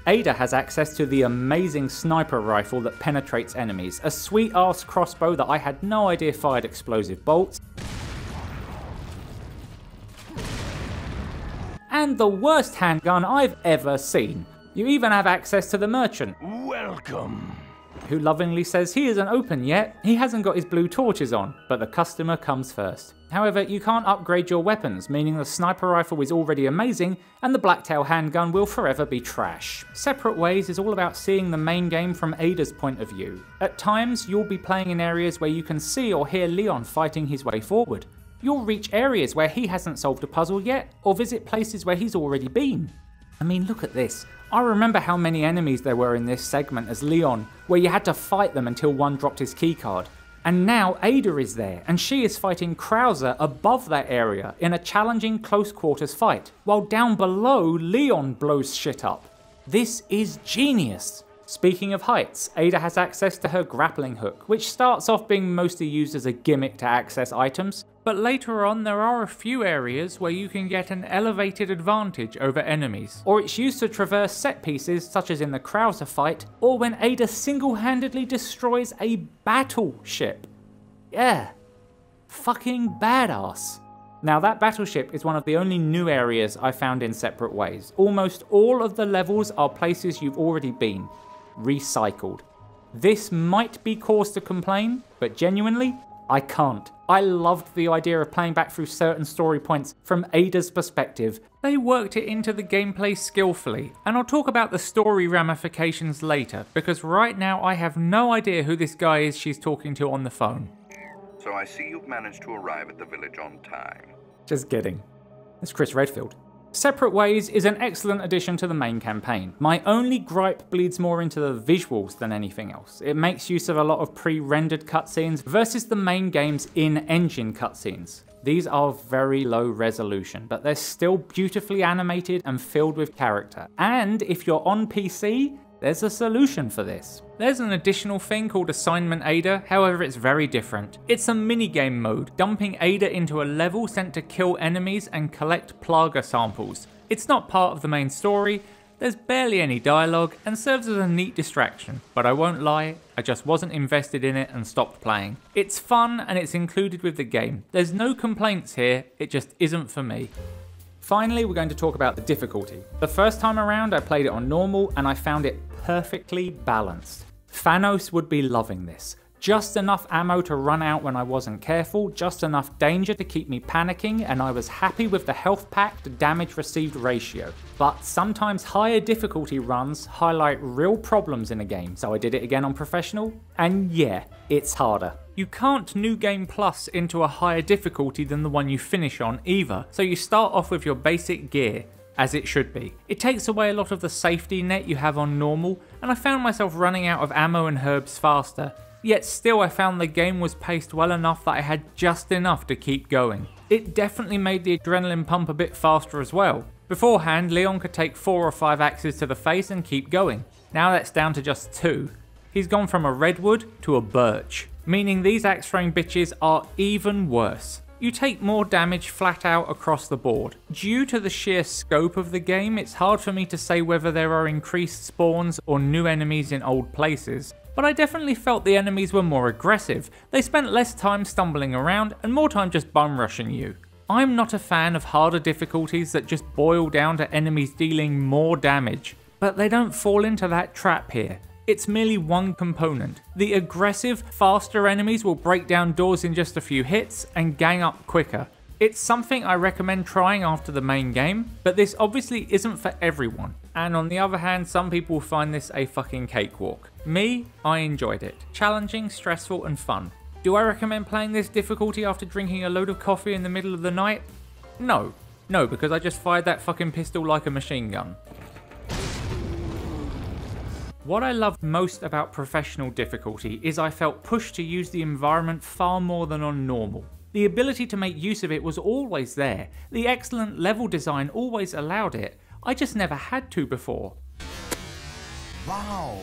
Ada has access to the amazing sniper rifle that penetrates enemies, a sweet-ass crossbow that I had no idea fired explosive bolts, and the worst handgun I've ever seen. You even have access to the merchant. Welcome. Who lovingly says he isn't open yet, he hasn't got his blue torches on, but the customer comes first. However, you can't upgrade your weapons, meaning the sniper rifle is already amazing, and the blacktail handgun will forever be trash. Separate Ways is all about seeing the main game from Ada's point of view. At times, you'll be playing in areas where you can see or hear Leon fighting his way forward. You'll reach areas where he hasn't solved a puzzle yet, or visit places where he's already been. I mean, look at this. I remember how many enemies there were in this segment as Leon, where you had to fight them until one dropped his keycard. And now Ada is there, and she is fighting Krauser above that area in a challenging close quarters fight, while down below Leon blows shit up. This is genius! Speaking of heights, Ada has access to her grappling hook, which starts off being mostly used as a gimmick to access items, but later on there are a few areas where you can get an elevated advantage over enemies, or it's used to traverse set pieces such as in the Krauser fight, or when Ada single-handedly destroys a battleship. Yeah, fucking badass. Now that battleship is one of the only new areas I found in Separate Ways. Almost all of the levels are places you've already been. Recycled. This might be cause to complain, but genuinely, I can't. I loved the idea of playing back through certain story points from Ada's perspective. They worked it into the gameplay skillfully, and I'll talk about the story ramifications later, because right now I have no idea who this guy is she's talking to on the phone. So I see you've managed to arrive at the village on time. Just kidding. It's Chris Redfield. Separate Ways is an excellent addition to the main campaign. My only gripe bleeds more into the visuals than anything else. It makes use of a lot of pre-rendered cutscenes versus the main game's in-engine cutscenes. These are very low resolution, but they're still beautifully animated and filled with character. And if you're on PC, there's a solution for this. There's an additional thing called Assignment Ada, however it's very different. It's a minigame mode, dumping Ada into a level sent to kill enemies and collect Plaga samples. It's not part of the main story, there's barely any dialogue, and serves as a neat distraction, but I won't lie, I just wasn't invested in it and stopped playing. It's fun and it's included with the game. There's no complaints here, it just isn't for me. Finally, we're going to talk about the difficulty. The first time around I played it on normal and I found it perfectly balanced. Thanos would be loving this. Just enough ammo to run out when I wasn't careful, just enough danger to keep me panicking, and I was happy with the health pack to damage received ratio. But sometimes higher difficulty runs highlight real problems in a game, so I did it again on professional, and yeah, it's harder. You can't New Game Plus into a higher difficulty than the one you finish on either, so you start off with your basic gear, as it should be. It takes away a lot of the safety net you have on normal, and I found myself running out of ammo and herbs faster. Yet still I found the game was paced well enough that I had just enough to keep going. It definitely made the adrenaline pump a bit faster as well. Beforehand, Leon could take 4 or 5 axes to the face and keep going. Now that's down to just 2. He's gone from a redwood to a birch, meaning these axe throwing bitches are even worse. You take more damage flat out across the board. Due to the sheer scope of the game, it's hard for me to say whether there are increased spawns or new enemies in old places. But I definitely felt the enemies were more aggressive. They spent less time stumbling around and more time just bum rushing you. I'm not a fan of harder difficulties that just boil down to enemies dealing more damage, but they don't fall into that trap here. It's merely one component. The aggressive, faster enemies will break down doors in just a few hits and gang up quicker. It's something I recommend trying after the main game, but this obviously isn't for everyone. And on the other hand, some people find this a fucking cakewalk. Me, I enjoyed it. Challenging, stressful and fun. Do I recommend playing this difficulty after drinking a load of coffee in the middle of the night? No. No, because I just fired that fucking pistol like a machine gun. What I loved most about professional difficulty is I felt pushed to use the environment far more than on normal. The ability to make use of it was always there. The excellent level design always allowed it. I just never had to before. Wow!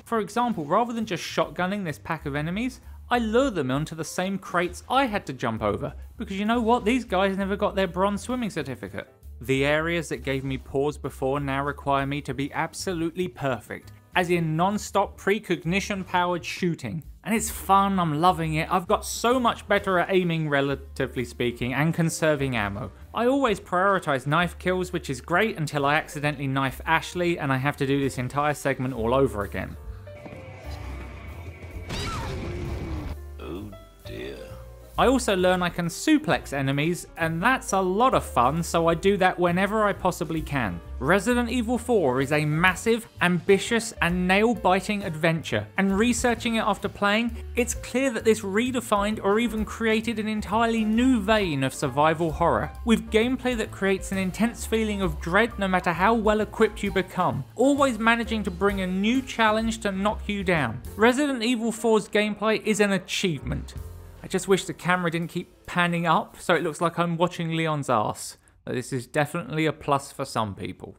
For example, rather than just shotgunning this pack of enemies, I lure them onto the same crates I had to jump over, because you know what, these guys never got their bronze swimming certificate. The areas that gave me pause before now require me to be absolutely perfect, as in non-stop precognition powered shooting. And it's fun, I'm loving it, I've got so much better at aiming relatively speaking and conserving ammo. I always prioritise knife kills, which is great until I accidentally knife Ashley and I have to do this entire segment all over again. Oh dear. I also learn I can suplex enemies, and that's a lot of fun, so I do that whenever I possibly can. Resident Evil 4 is a massive, ambitious and nail-biting adventure, and researching it after playing, it's clear that this redefined or even created an entirely new vein of survival horror, with gameplay that creates an intense feeling of dread no matter how well equipped you become, always managing to bring a new challenge to knock you down. Resident Evil 4's gameplay is an achievement. I just wish the camera didn't keep panning up so it looks like I'm watching Leon's ass. But this is definitely a plus for some people.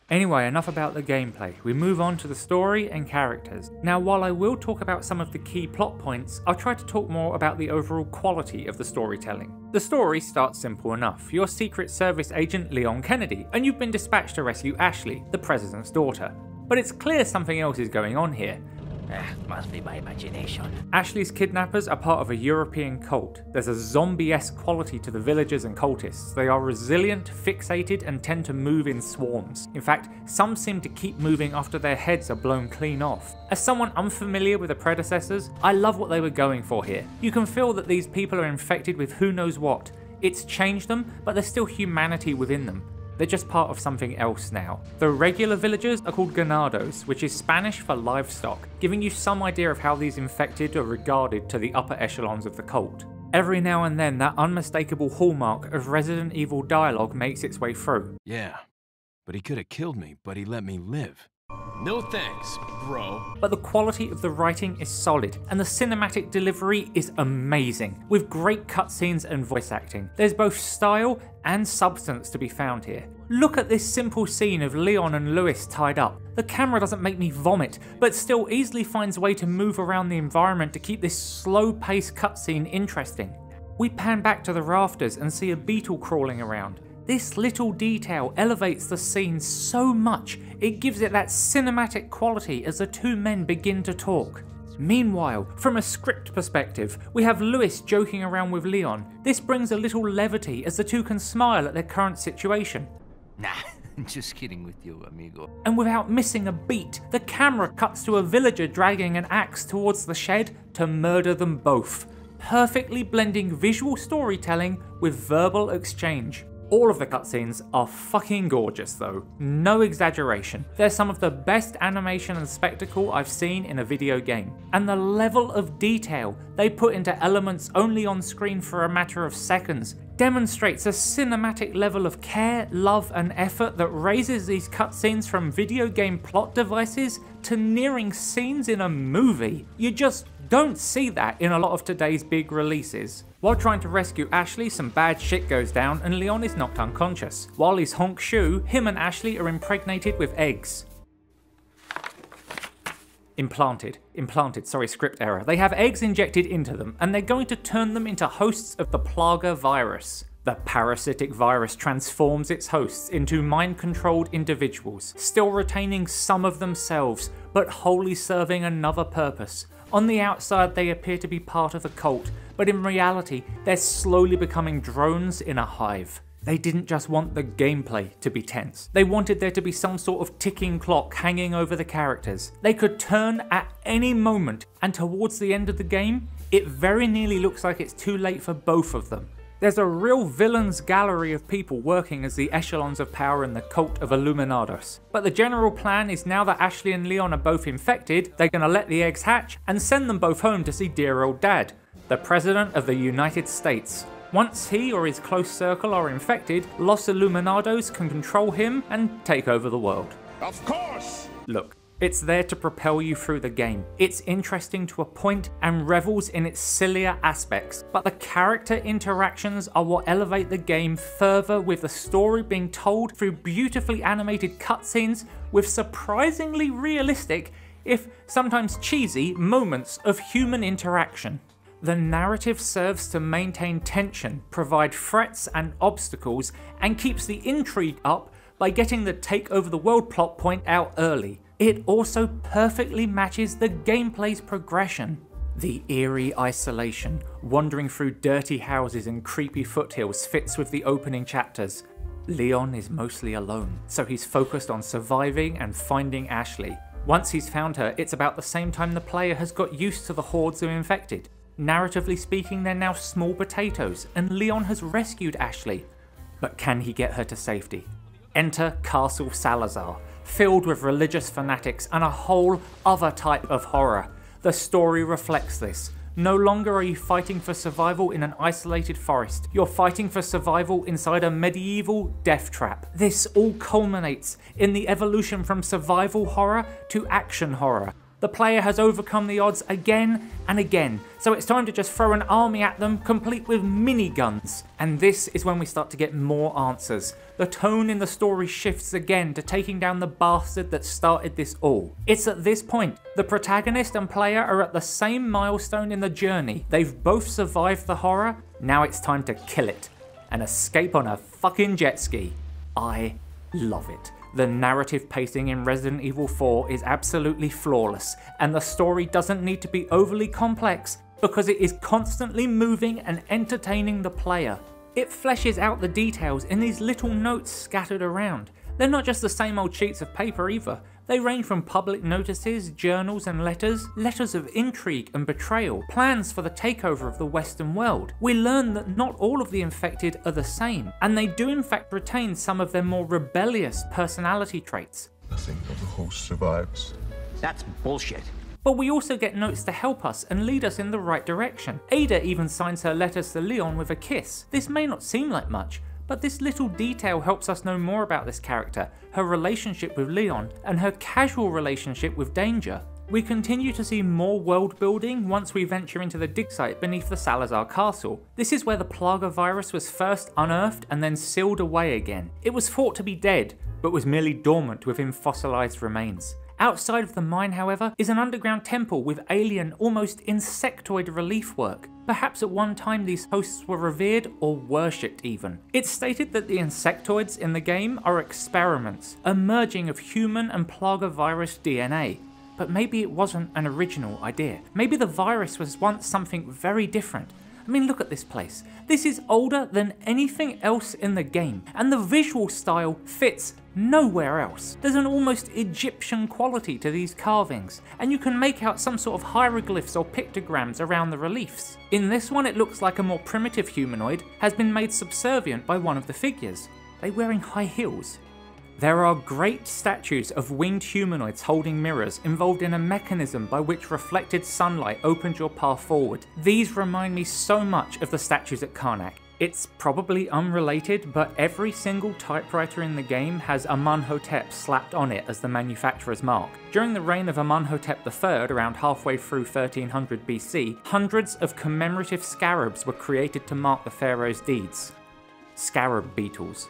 Anyway, enough about the gameplay. We move on to the story and characters. Now, while I will talk about some of the key plot points, I'll try to talk more about the overall quality of the storytelling. The story starts simple enough. You're Secret Service agent Leon Kennedy, and you've been dispatched to rescue Ashley, the president's daughter. But it's clear something else is going on here. Must be my imagination. Ashley's kidnappers are part of a European cult. There's a zombie-esque quality to the villagers and cultists. They are resilient, fixated, and tend to move in swarms. In fact, some seem to keep moving after their heads are blown clean off. As someone unfamiliar with the predecessors, I love what they were going for here. You can feel that these people are infected with who knows what. It's changed them, but there's still humanity within them. They're just part of something else now. The regular villagers are called ganados, which is Spanish for livestock, giving you some idea of how these infected are regarded to the upper echelons of the cult. Every now and then, that unmistakable hallmark of Resident Evil dialogue makes its way through. Yeah, but he could have killed me, but he let me live. No thanks, bro. But the quality of the writing is solid, and the cinematic delivery is amazing, with great cutscenes and voice acting. There's both style and substance to be found here. Look at this simple scene of Leon and Louis tied up. The camera doesn't make me vomit, but still easily finds a way to move around the environment to keep this slow-paced cutscene interesting. We pan back to the rafters and see a beetle crawling around. This little detail elevates the scene so much, it gives it that cinematic quality as the two men begin to talk. Meanwhile, from a script perspective, we have Louis joking around with Leon. This brings a little levity as the two can smile at their current situation. Nah, just kidding with you, amigo. And without missing a beat, the camera cuts to a villager dragging an axe towards the shed to murder them both, perfectly blending visual storytelling with verbal exchange. All of the cutscenes are fucking gorgeous though, no exaggeration. They're some of the best animation and spectacle I've seen in a video game. And the level of detail they put into elements only on screen for a matter of seconds demonstrates a cinematic level of care, love and effort that raises these cutscenes from video game plot devices to nearing scenes in a movie. You just don't see that in a lot of today's big releases. While trying to rescue Ashley, some bad shit goes down and Leon is knocked unconscious. While he's honk shoe, him and Ashley are impregnated with eggs. Implanted, sorry, script error. They have eggs injected into them and they're going to turn them into hosts of the Plaga virus. The parasitic virus transforms its hosts into mind-controlled individuals, still retaining some of themselves, but wholly serving another purpose. On the outside they appear to be part of a cult, but in reality they're slowly becoming drones in a hive. They didn't just want the gameplay to be tense, they wanted there to be some sort of ticking clock hanging over the characters. They could turn at any moment, and towards the end of the game, it very nearly looks like it's too late for both of them. There's a real villains gallery of people working as the echelons of power in the cult of Illuminados. But the general plan is now that Ashley and Leon are both infected, they're gonna let the eggs hatch and send them both home to see dear old dad, the President of the United States. Once he or his close circle are infected, Los Illuminados can control him and take over the world. Of course! Look, it's there to propel you through the game. It's interesting to a point and revels in its sillier aspects, but the character interactions are what elevate the game further, with the story being told through beautifully animated cutscenes with surprisingly realistic, if sometimes cheesy, moments of human interaction. The narrative serves to maintain tension, provide threats and obstacles, and keeps the intrigue up by getting the take over the world plot point out early. It also perfectly matches the gameplay's progression. The eerie isolation, wandering through dirty houses and creepy foothills fits with the opening chapters. Leon is mostly alone, so he's focused on surviving and finding Ashley. Once he's found her, it's about the same time the player has got used to the hordes of infected. Narratively speaking, they're now small potatoes, and Leon has rescued Ashley. But can he get her to safety? Enter Castle Salazar, filled with religious fanatics and a whole other type of horror. The story reflects this. No longer are you fighting for survival in an isolated forest, you're fighting for survival inside a medieval death trap. This all culminates in the evolution from survival horror to action horror. The player has overcome the odds again and again, so it's time to just throw an army at them complete with miniguns. And this is when we start to get more answers. The tone in the story shifts again to taking down the bastard that started this all. It's at this point, the protagonist and player are at the same milestone in the journey. They've both survived the horror, now it's time to kill it and escape on a fucking jet ski. I love it. The narrative pacing in Resident Evil 4 is absolutely flawless, and the story doesn't need to be overly complex because it is constantly moving and entertaining the player. It fleshes out the details in these little notes scattered around. They're not just the same old sheets of paper either. They range from public notices, journals and letters of intrigue and betrayal, plans for the takeover of the Western world. We learn that not all of the infected are the same, and they do in fact retain some of their more rebellious personality traits. Nothing of the host survives. That's bullshit. But we also get notes to help us and lead us in the right direction. Ada even signs her letters to Leon with a kiss. This may not seem like much, But this little detail helps us know more about this character, her relationship with Leon, and her casual relationship with Danger. We continue to see more world building once we venture into the dig site beneath the Salazar castle. This is where the Plaga virus was first unearthed and then sealed away again. It was thought to be dead, but was merely dormant within fossilized remains. Outside of the mine, however, is an underground temple with alien, almost insectoid relief work. Perhaps at one time these hosts were revered or worshipped even. It's stated that the insectoids in the game are experiments, a merging of human and Plaga virus DNA. But maybe it wasn't an original idea. Maybe the virus was once something very different. I mean, look at this place. This is older than anything else in the game, and the visual style fits nowhere else. There's an almost Egyptian quality to these carvings, and you can make out some sort of hieroglyphs or pictograms around the reliefs. In this one, it looks like a more primitive humanoid has been made subservient by one of the figures. They're wearing high heels. There are great statues of winged humanoids holding mirrors involved in a mechanism by which reflected sunlight opens your path forward. These remind me so much of the statues at Karnak. It's probably unrelated, but every single typewriter in the game has Amun-Hotep slapped on it as the manufacturer's mark. During the reign of Amun-Hotep III, around halfway through 1300 BC, hundreds of commemorative scarabs were created to mark the pharaoh's deeds. Scarab beetles,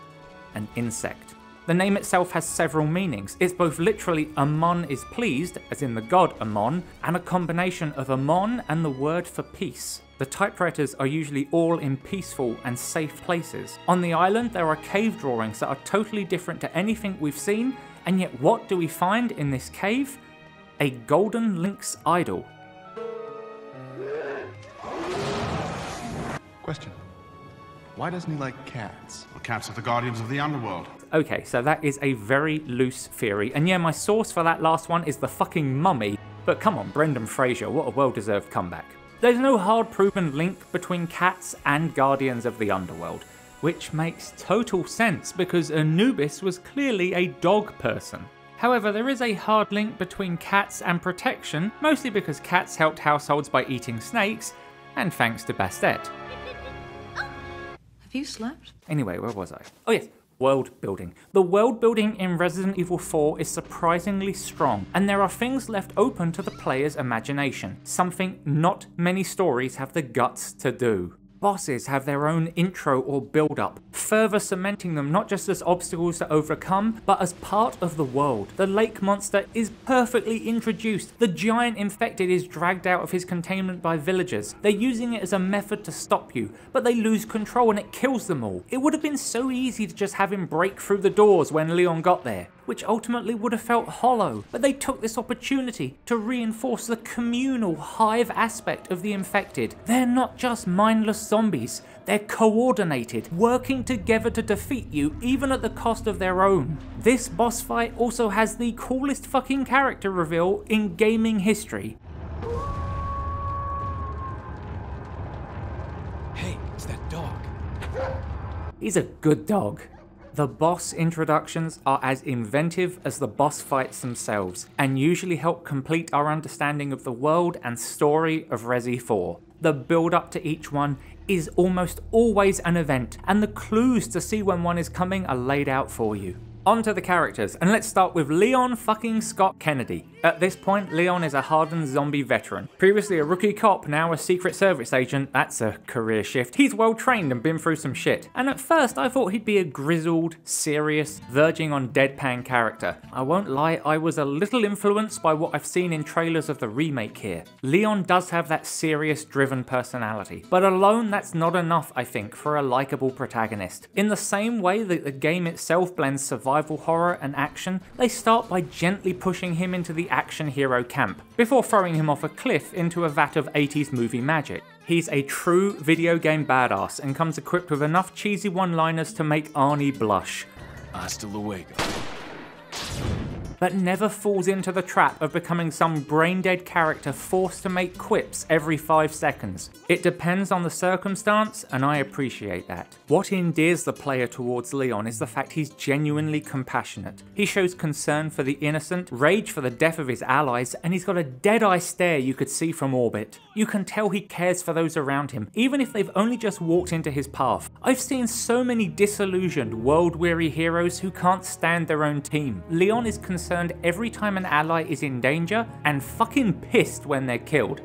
an insect. The name itself has several meanings. It's both literally Amun is pleased, as in the god Amun, and a combination of Amun and the word for peace. The typewriters are usually all in peaceful and safe places. On the island there are cave drawings that are totally different to anything we've seen, and yet what do we find in this cave? A golden lynx idol. Question. Why doesn't he like cats? Well, cats are the guardians of the underworld. Okay, so that is a very loose theory, and yeah, my source for that last one is the fucking Mummy, but come on, Brendan Fraser, what a well-deserved comeback. There's no hard-proven link between cats and guardians of the underworld, which makes total sense because Anubis was clearly a dog person. However, there is a hard link between cats and protection, mostly because cats helped households by eating snakes, and thanks to Bastet. Have you slept? Anyway, where was I? Oh yes, world building. The world building in Resident Evil 4 is surprisingly strong, and there are things left open to the player's imagination, something not many stories have the guts to do. Bosses have their own intro or build-up, further cementing them not just as obstacles to overcome, but as part of the world. The lake monster is perfectly introduced. The giant infected is dragged out of his containment by villagers. They're using it as a method to stop you, but they lose control and it kills them all. It would have been so easy to just have him break through the doors when Leon got there, which ultimately would have felt hollow, but they took this opportunity to reinforce the communal hive aspect of the infected. They're not just mindless zombies, they're coordinated, working together to defeat you even at the cost of their own. This boss fight also has the coolest fucking character reveal in gaming history. Hey, it's that dog. He's a good dog. The boss introductions are as inventive as the boss fights themselves, and usually help complete our understanding of the world and story of Resi 4. The build up to each one is almost always an event, and the clues to see when one is coming are laid out for you. On to the characters, and let's start with Leon fucking Scott Kennedy. At this point, Leon is a hardened zombie veteran. Previously a rookie cop, now a Secret Service agent. That's a career shift. He's well trained and been through some shit. And at first I thought he'd be a grizzled, serious, verging on deadpan character. I won't lie, I was a little influenced by what I've seen in trailers of the remake here. Leon does have that serious, driven personality, but alone that's not enough, I think, for a likable protagonist. In the same way that the game itself blends survival horror and action, they start by gently pushing him into the action hero camp, before throwing him off a cliff into a vat of 80s movie magic. He's a true video game badass and comes equipped with enough cheesy one-liners to make Arnie blush. Hasta luego. but never falls into the trap of becoming some brain-dead character forced to make quips every 5 seconds. It depends on the circumstance, and I appreciate that. What endears the player towards Leon is the fact he's genuinely compassionate. He shows concern for the innocent, rage for the death of his allies, and he's got a dead-eye stare you could see from orbit. You can tell he cares for those around him, even if they've only just walked into his path. I've seen so many disillusioned, world-weary heroes who can't stand their own team. Leon is concerned every time an ally is in danger, and fucking pissed when they're killed.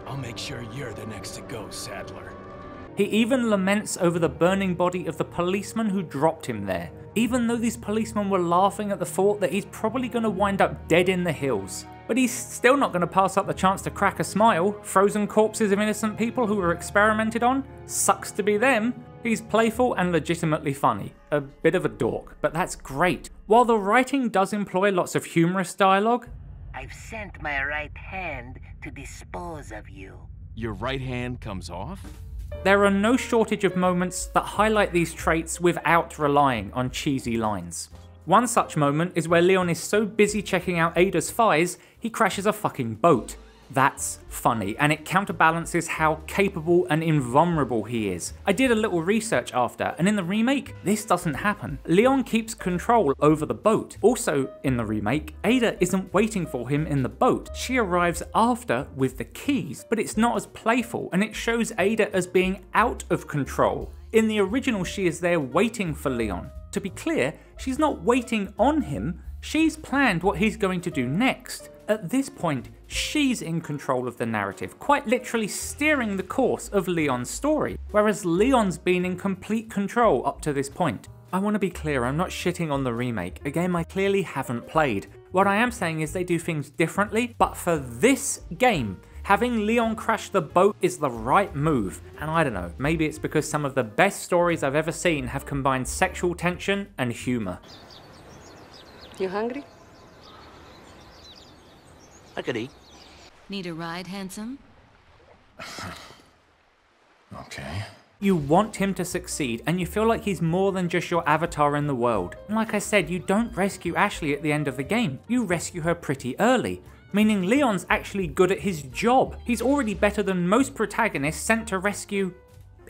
I'll make sure you're the next to go, Saddler. He even laments over the burning body of the policeman who dropped him there, even though these policemen were laughing at the thought that he's probably going to wind up dead in the hills. But he's still not going to pass up the chance to crack a smile. Frozen corpses of innocent people who were experimented on? Sucks to be them. He's playful and legitimately funny. A bit of a dork, but that's great. While the writing does employ lots of humorous dialogue, I've sent my right hand to dispose of you. Your right hand comes off? there are no shortage of moments that highlight these traits without relying on cheesy lines. One such moment is where Leon is so busy checking out Ada's thighs, he crashes a fucking boat. That's funny, and it counterbalances how capable and invulnerable he is. I did a little research after, and in the remake, this doesn't happen. Leon keeps control over the boat. Also, in the remake, Ada isn't waiting for him in the boat. She arrives after with the keys, but it's not as playful, and it shows Ada as being out of control. In the original, she is there waiting for Leon. To be clear, she's not waiting on him, she's planned what he's going to do next. At this point, she's in control of the narrative, quite literally steering the course of Leon's story, whereas Leon's been in complete control up to this point. I want to be clear, I'm not shitting on the remake, a game I clearly haven't played. What I am saying is they do things differently, but for this game, having Leon crash the boat is the right move, and I don't know, maybe it's because some of the best stories I've ever seen have combined sexual tension and humour. You hungry? I could eat. Need a ride, handsome? Okay. You want him to succeed, and you feel like he's more than just your avatar in the world. And like I said, you don't rescue Ashley at the end of the game, you rescue her pretty early. Meaning Leon's actually good at his job. He's already better than most protagonists sent to rescue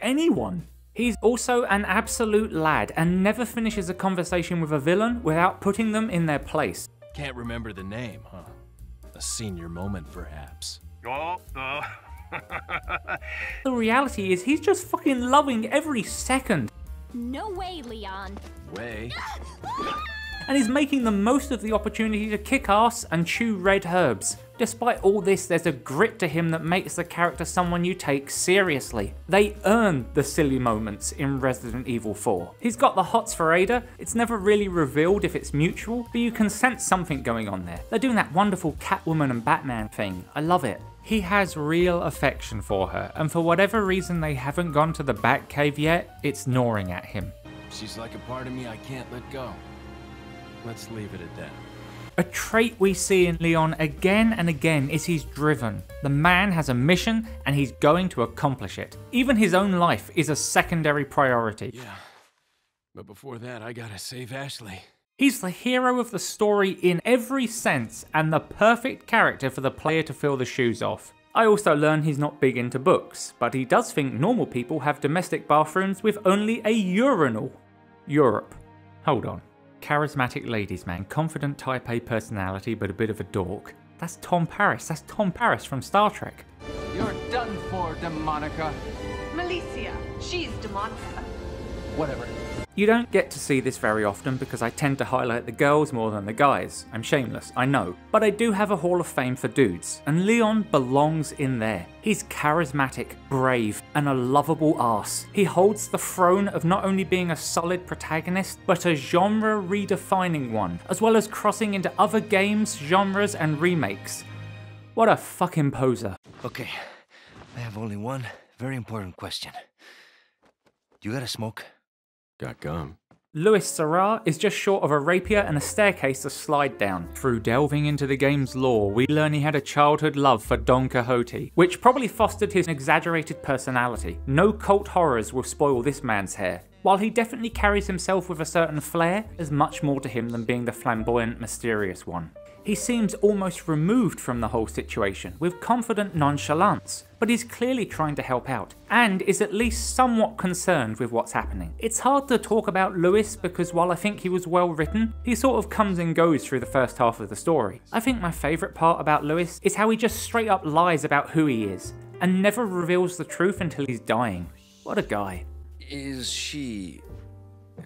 anyone. He's also an absolute lad and never finishes a conversation with a villain without putting them in their place. Can't remember the name, huh? A senior moment, perhaps. The reality is he's just fucking loving every second. No way, Leon. Way. And he's making the most of the opportunity to kick ass and chew red herbs. Despite all this, there's a grit to him that makes the character someone you take seriously. They earn the silly moments in Resident Evil 4. He's got the hots for Ada, it's never really revealed if it's mutual, but you can sense something going on there. They're doing that wonderful Catwoman and Batman thing, I love it. He has real affection for her, and for whatever reason they haven't gone to the Batcave yet, it's gnawing at him. She's like a part of me I can't let go. Let's leave it at that. A trait we see in Leon again and again is he's driven. The man has a mission and he's going to accomplish it. Even his own life is a secondary priority. Yeah, but before that I gotta save Ashley. He's the hero of the story in every sense and the perfect character for the player to fill the shoes off. I also learn he's not big into books, but he does think normal people have domestic bathrooms with only a urinal. Europe. Hold on. Charismatic ladies man, confident type A personality but a bit of a dork. That's Tom Paris, that's Tom Paris from Star Trek. You're done for, Demonica. Malicia, she's Demonica. Whatever. You don't get to see this very often because I tend to highlight the girls more than the guys. I'm shameless, I know. But I do have a hall of fame for dudes, and Leon belongs in there. He's charismatic, brave, and a lovable arse. He holds the throne of not only being a solid protagonist, but a genre-redefining one, as well as crossing into other games, genres, and remakes. What a fucking poser. Okay, I have only one very important question. You got a smoke? Got gum. Louis Serra is just short of a rapier and a staircase to slide down. Through delving into the game's lore, we learn he had a childhood love for Don Quixote, which probably fostered his exaggerated personality. No cult horrors will spoil this man's hair. While he definitely carries himself with a certain flair, there's much more to him than being the flamboyant, mysterious one. He seems almost removed from the whole situation, with confident nonchalance, but he's clearly trying to help out, and is at least somewhat concerned with what's happening. It's hard to talk about Louis because while I think he was well written, he sort of comes and goes through the first half of the story. I think my favourite part about Louis is how he just straight up lies about who he is, and never reveals the truth until he's dying. What a guy. Is she...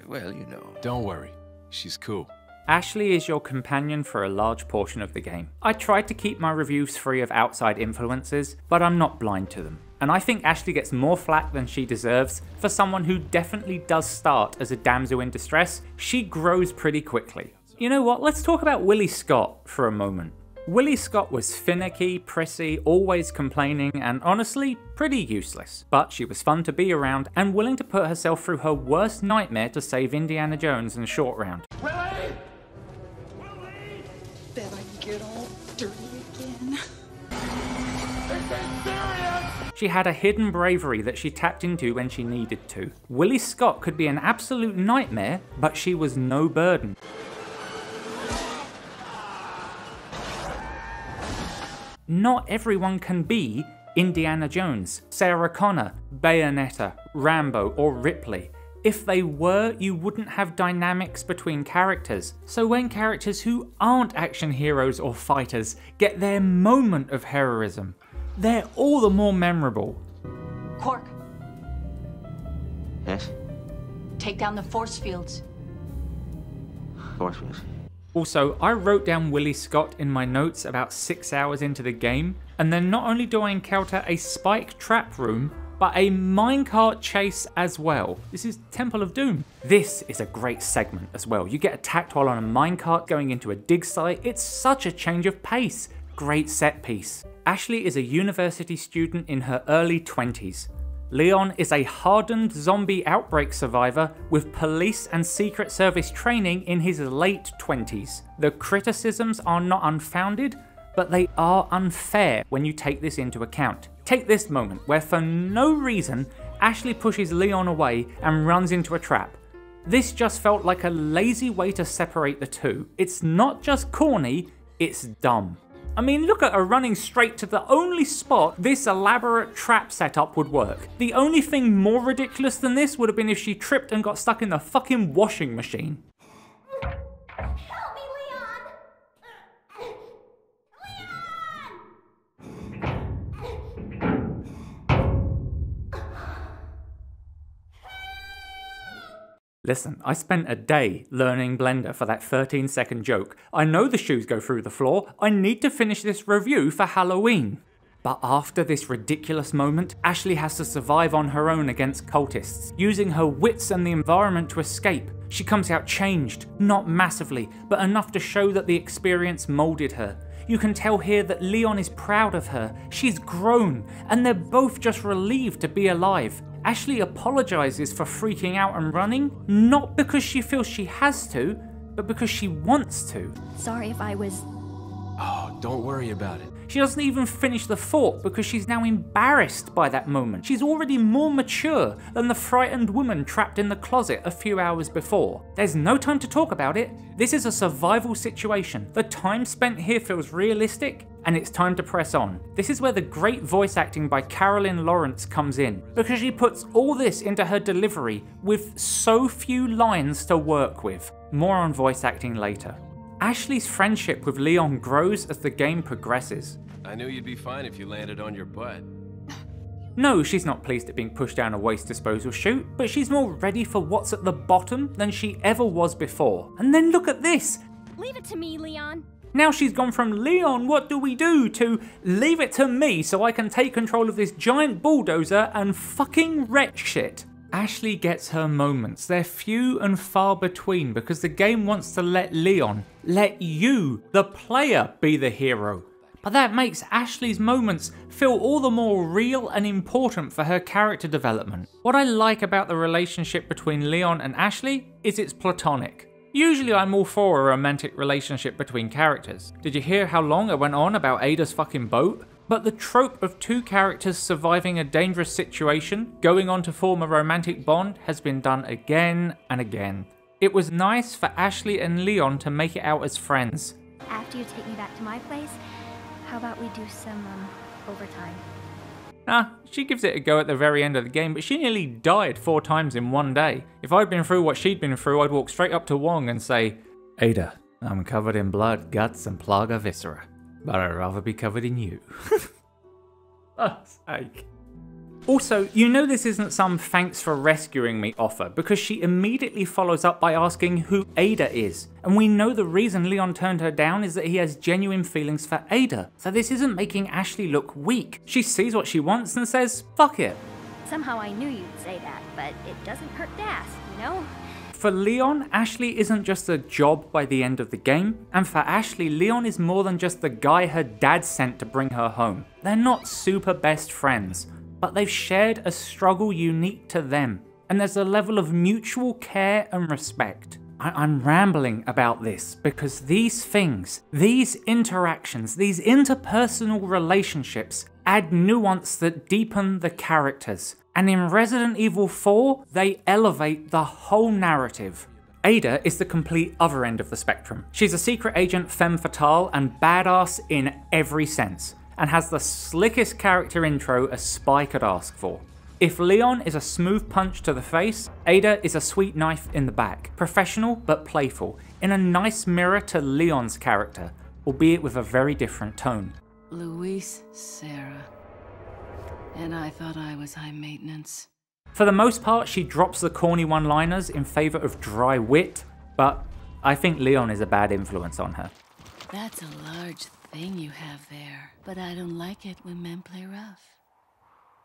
well, you know. Don't worry, she's cool. Ashley is your companion for a large portion of the game. I tried to keep my reviews free of outside influences, but I'm not blind to them. And I think Ashley gets more flack than she deserves. For someone who definitely does start as a damsel in distress, she grows pretty quickly. You know what, let's talk about Willie Scott for a moment. Willie Scott was finicky, prissy, always complaining, and honestly, pretty useless. But she was fun to be around and willing to put herself through her worst nightmare to save Indiana Jones in Short Round. Bet I get all dirty again. She had a hidden bravery that she tapped into when she needed to. Willie Scott could be an absolute nightmare, but she was no burden. Not everyone can be Indiana Jones, Sarah Connor, Bayonetta, Rambo, or Ripley. If they were, you wouldn't have dynamics between characters. So when characters who aren't action heroes or fighters get their moment of heroism, they're all the more memorable. Quark, Yes? take down the force fields. Force fields. Also, I wrote down Willie Scott in my notes about 6 hours into the game, and then not only do I encounter a spike trap room, but a minecart chase as well. This is Temple of Doom. This is a great segment as well. You get attacked while on a minecart going into a dig site. It's such a change of pace. Great set piece. Ashley is a university student in her early 20s. Leon is a hardened zombie outbreak survivor with police and secret service training in his late 20s. The criticisms are not unfounded, but they are unfair when you take this into account. Take this moment where for no reason, Ashley pushes Leon away and runs into a trap. This just felt like a lazy way to separate the two. It's not just corny, it's dumb. I mean, look at her running straight to the only spot this elaborate trap setup would work. The only thing more ridiculous than this would have been if she tripped and got stuck in the fucking washing machine. Help me, Leon! Listen, I spent a day learning Blender for that 13-second joke. I know the shoes go through the floor. I need to finish this review for Halloween. But after this ridiculous moment, Ashley has to survive on her own against cultists, using her wits and the environment to escape. She comes out changed, not massively, but enough to show that the experience molded her. You can tell here that Leon is proud of her, she's grown, and they're both just relieved to be alive. Ashley apologizes for freaking out and running, not because she feels she has to, but because she wants to. Sorry if I was... Oh, don't worry about it. She doesn't even finish the thought because she's now embarrassed by that moment. She's already more mature than the frightened woman trapped in the closet a few hours before. There's no time to talk about it. This is a survival situation. The time spent here feels realistic, and it's time to press on. This is where the great voice acting by Carolyn Lawrence comes in, because she puts all this into her delivery with so few lines to work with. More on voice acting later. Ashley's friendship with Leon grows as the game progresses. I knew you'd be fine if you landed on your butt. No, she's not pleased at being pushed down a waste disposal chute, but she's more ready for what's at the bottom than she ever was before. And then look at this! Leave it to me, Leon. Now she's gone from Leon, what do we do, to leave it to me so I can take control of this giant bulldozer and fucking wreck shit. Ashley gets her moments. They're few and far between because the game wants to let Leon, let you, the player, be the hero. but that makes Ashley's moments feel all the more real and important for her character development. What I like about the relationship between Leon and Ashley is it's platonic. Usually I'm all for a romantic relationship between characters. Did you hear how long I went on about Ada's fucking boat? But the trope of two characters surviving a dangerous situation, going on to form a romantic bond, has been done again and again. It was nice for Ashley and Leon to make it out as friends. After you take me back to my place, how about we do some, overtime? She gives it a go at the very end of the game, but she nearly died 4 times in one day. If I'd been through what she'd been through, I'd walk straight up to Wong and say, Ada, I'm covered in blood, guts, and plaga viscera, but I'd rather be covered in you. Fuck's sake. Also, you know this isn't some thanks for rescuing me offer, because she immediately follows up by asking who Ada is. And we know the reason Leon turned her down is that he has genuine feelings for Ada. So this isn't making Ashley look weak. She sees what she wants and says, fuck it. Somehow I knew you'd say that, but it doesn't hurt to ask, you know? For Leon, Ashley isn't just a job by the end of the game, and for Ashley, Leon is more than just the guy her dad sent to bring her home. They're not super best friends, but they've shared a struggle unique to them, and there's a level of mutual care and respect. I'm rambling about this because these things, these interactions, these interpersonal relationships add nuance that deepen the characters. And in Resident Evil 4, they elevate the whole narrative. Ada is the complete other end of the spectrum. She's a secret agent femme fatale and badass in every sense, and has the slickest character intro a spy could ask for. If Leon is a smooth punch to the face, Ada is a sweet knife in the back. Professional but playful, in a nice mirror to Leon's character, albeit with a very different tone. Luis, Serra. And I thought I was high maintenance. For the most part, she drops the corny one-liners in favour of dry wit, but I think Leon is a bad influence on her. That's a large thing you have there, but I don't like it when men play rough.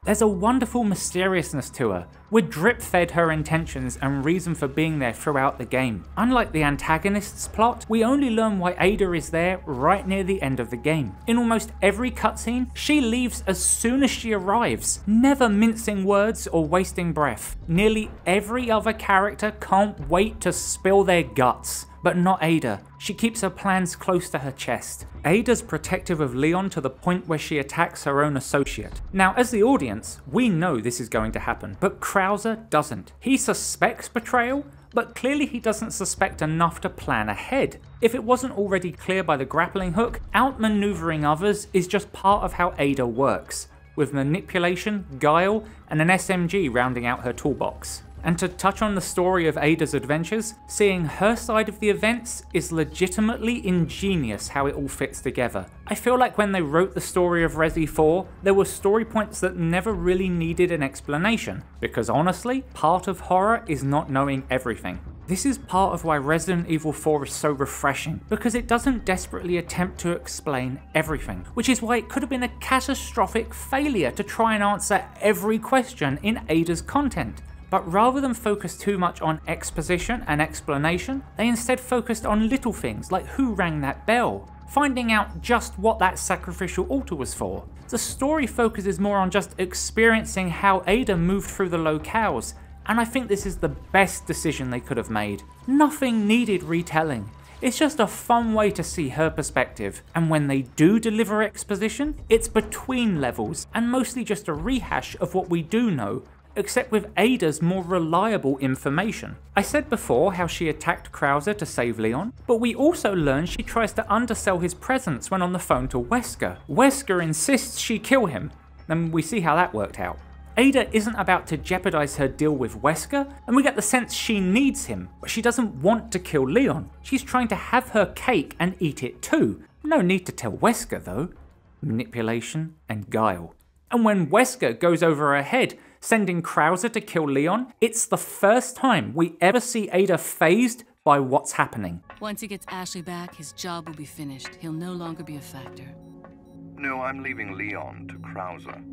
There's a wonderful mysteriousness to her. We're drip-fed her intentions and reason for being there throughout the game. Unlike the Antagonists plot, we only learn why Ada is there right near the end of the game. In almost every cutscene, she leaves as soon as she arrives, never mincing words or wasting breath. Nearly every other character can't wait to spill their guts, but not Ada. She keeps her plans close to her chest. Ada's protective of Leon to the point where she attacks her own associate. Now, as the audience, we know this is going to happen, but Krauser doesn't. He suspects betrayal, but clearly he doesn't suspect enough to plan ahead. If it wasn't already clear by the grappling hook, outmaneuvering others is just part of how Ada works, with manipulation, guile, and an SMG rounding out her toolbox. And to touch on the story of Ada's adventures, seeing her side of the events is legitimately ingenious how it all fits together. I feel like when they wrote the story of Resi 4, there were story points that never really needed an explanation, because honestly, part of horror is not knowing everything. This is part of why Resident Evil 4 is so refreshing, because it doesn't desperately attempt to explain everything, which is why it could have been a catastrophic failure to try and answer every question in Ada's content. But rather than focus too much on exposition and explanation, they instead focused on little things like who rang that bell, finding out just what that sacrificial altar was for. The story focuses more on just experiencing how Ada moved through the locales, and I think this is the best decision they could have made. Nothing needed retelling. It's just a fun way to see her perspective, and when they do deliver exposition, it's between levels and mostly just a rehash of what we do know, except with Ada's more reliable information. I said before how she attacked Krauser to save Leon, but we also learn she tries to undersell his presence when on the phone to Wesker. Wesker insists she kill him, and we see how that worked out. Ada isn't about to jeopardize her deal with Wesker, and we get the sense she needs him, but she doesn't want to kill Leon. She's trying to have her cake and eat it too. No need to tell Wesker though. Manipulation and guile. And when Wesker goes over her head, sending Krauser to kill Leon, it's the first time we ever see Ada fazed by what's happening. Once he gets Ashley back, his job will be finished. He'll no longer be a factor. No, I'm leaving Leon to Krauser.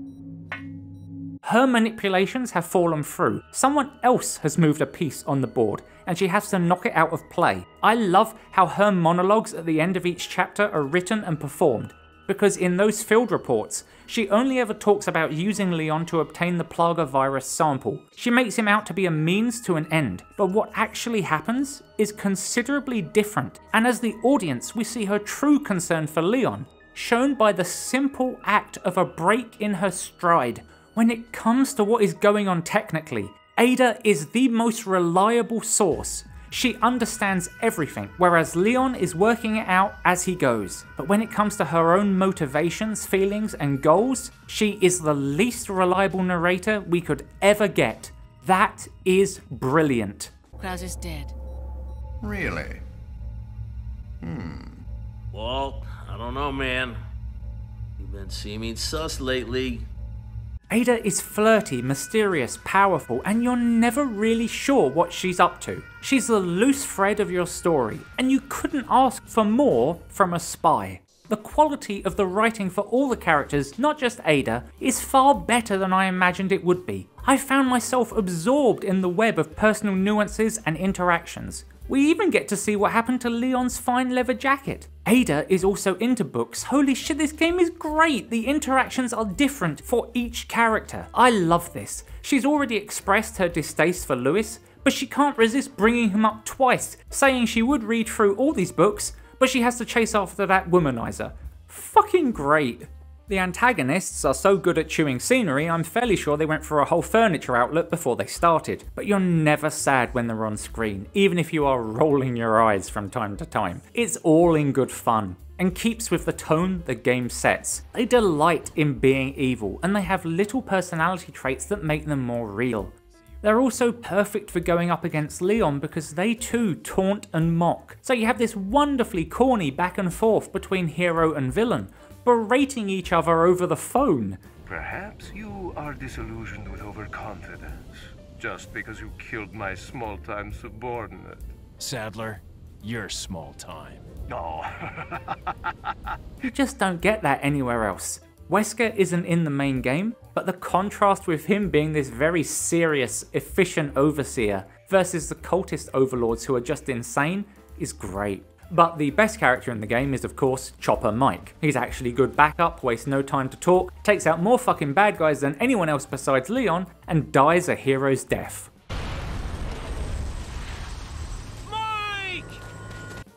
Her manipulations have fallen through. Someone else has moved a piece on the board, and she has to knock it out of play. I love how her monologues at the end of each chapter are written and performed. because in those field reports, she only ever talks about using Leon to obtain the Plaga virus sample. She makes him out to be a means to an end, but what actually happens is considerably different, and as the audience we see her true concern for Leon, shown by the simple act of a break in her stride. When it comes to what is going on technically, Ada is the most reliable source. She understands everything, whereas Leon is working it out as he goes. But when it comes to her own motivations, feelings, and goals, she is the least reliable narrator we could ever get. That is brilliant. Klaus is dead. Really? Well, I don't know, man. You've been seeming sus lately. Ada is flirty, mysterious, powerful, and you're never really sure what she's up to. She's the loose thread of your story, and you couldn't ask for more from a spy. The quality of the writing for all the characters, not just Ada, is far better than I imagined it would be. I found myself absorbed in the web of personal nuances and interactions. We even get to see what happened to Leon's fine leather jacket. Ada is also into books. Holy shit, this game is great. The interactions are different for each character. I love this. She's already expressed her distaste for Lewis, but she can't resist bringing him up twice, saying she would read through all these books, but she has to chase after that womanizer. Fucking great. The antagonists are so good at chewing scenery, I'm fairly sure they went through a whole furniture outlet before they started. But you're never sad when they're on screen, even if you are rolling your eyes from time to time. It's all in good fun, and keeps with the tone the game sets. They delight in being evil, and they have little personality traits that make them more real. They're also perfect for going up against Leon because they too taunt and mock. So you have this wonderfully corny back and forth between hero and villain, berating each other over the phone. Perhaps you are disillusioned with overconfidence, just because you killed my small-time subordinate. Sadler, you're small-time. No. You just don't get that anywhere else. Wesker isn't in the main game, but the contrast with him being this very serious, efficient overseer versus the cultist overlords who are just insane is great. But the best character in the game is of course Chopper Mike. He's actually good backup, wastes no time to talk, takes out more fucking bad guys than anyone else besides Leon, and dies a hero's death.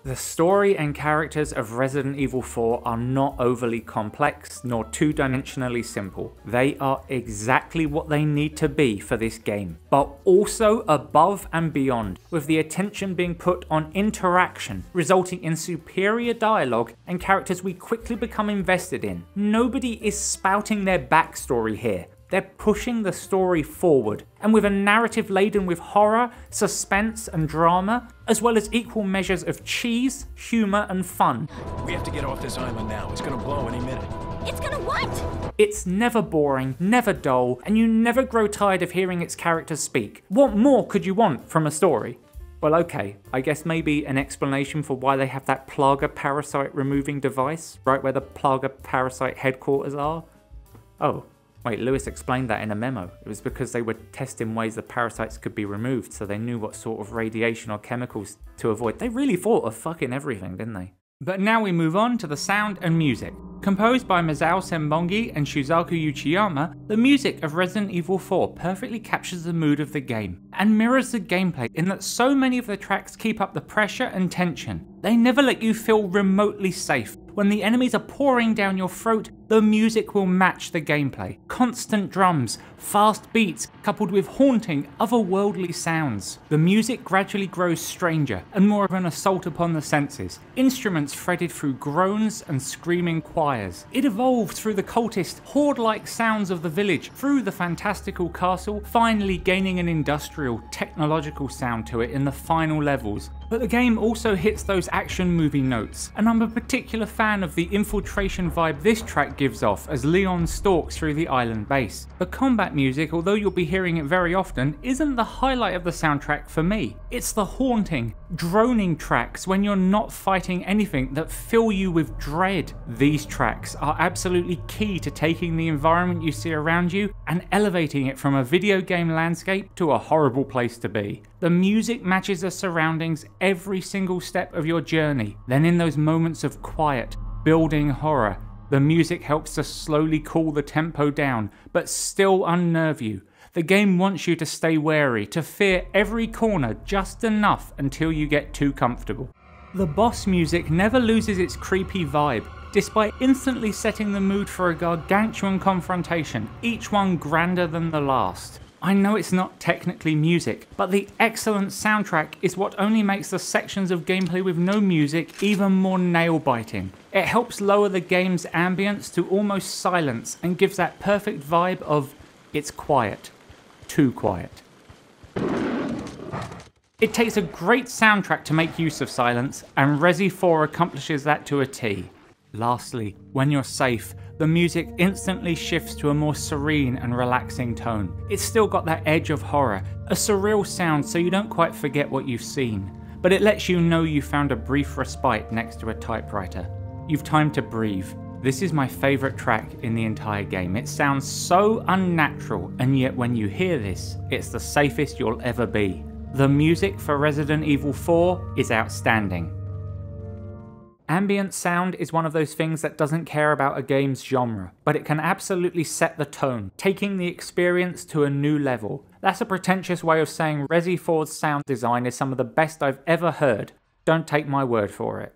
The story and characters of Resident Evil 4 are not overly complex nor two-dimensionally simple. They are exactly what they need to be for this game, but also above and beyond, with the attention being put on interaction, resulting in superior dialogue and characters we quickly become invested in. Nobody is spouting their backstory here. They're pushing the story forward, and with a narrative laden with horror, suspense and drama, as well as equal measures of cheese, humour and fun. We have to get off this island now. It's gonna blow any minute. It's gonna what? It's never boring, never dull, and you never grow tired of hearing its characters speak. What more could you want from a story? Well, okay, I guess maybe an explanation for why they have that Plaga parasite removing device, right where the Plaga parasite headquarters are. Oh. Wait, Lewis explained that in a memo. It was because they were testing ways the parasites could be removed, so they knew what sort of radiation or chemicals to avoid. They really thought of fucking everything, didn't they? But now we move on to the sound and music. Composed by Masao Senbongi and Shusaku Uchiyama, the music of Resident Evil 4 perfectly captures the mood of the game, and mirrors the gameplay in that so many of the tracks keep up the pressure and tension. They never let you feel remotely safe. When the enemies are pouring down your throat, the music will match the gameplay. Constant drums, fast beats, coupled with haunting, otherworldly sounds. The music gradually grows stranger and more of an assault upon the senses. Instruments threaded through groans and screaming choirs. It evolves through the cultist, horde-like sounds of the village, through the fantastical castle, finally gaining an industrial, technological sound to it in the final levels. But the game also hits those action movie notes, and I'm a particular fan of the infiltration vibe this track gives off as Leon stalks through the island base. The combat music, although you'll be hearing it very often, isn't the highlight of the soundtrack for me. It's the haunting, droning tracks when you're not fighting anything that fill you with dread. These tracks are absolutely key to taking the environment you see around you and elevating it from a video game landscape to a horrible place to be. The music matches the surroundings every single step of your journey. Then in those moments of quiet, building horror, The music helps to slowly cool the tempo down, but still unnerve you. The game wants you to stay wary, to fear every corner just enough until you get too comfortable. The boss music never loses its creepy vibe, despite instantly setting the mood for a gargantuan confrontation, each one grander than the last. I know it's not technically music, but the excellent soundtrack is what only makes the sections of gameplay with no music even more nail-biting. It helps lower the game's ambience to almost silence and gives that perfect vibe of it's quiet. Too quiet. It takes a great soundtrack to make use of silence, and Resi 4 accomplishes that to a T. Lastly, when you're safe, the music instantly shifts to a more serene and relaxing tone. It's still got that edge of horror, a surreal sound so you don't quite forget what you've seen, but it lets you know you found a brief respite next to a typewriter. You've time to breathe. This is my favourite track in the entire game. It sounds so unnatural, and yet when you hear this, it's the safest you'll ever be. The music for Resident Evil 4 is outstanding. Ambient sound is one of those things that doesn't care about a game's genre, but it can absolutely set the tone, taking the experience to a new level. That's a pretentious way of saying Resi 4's sound design is some of the best I've ever heard. Don't take my word for it.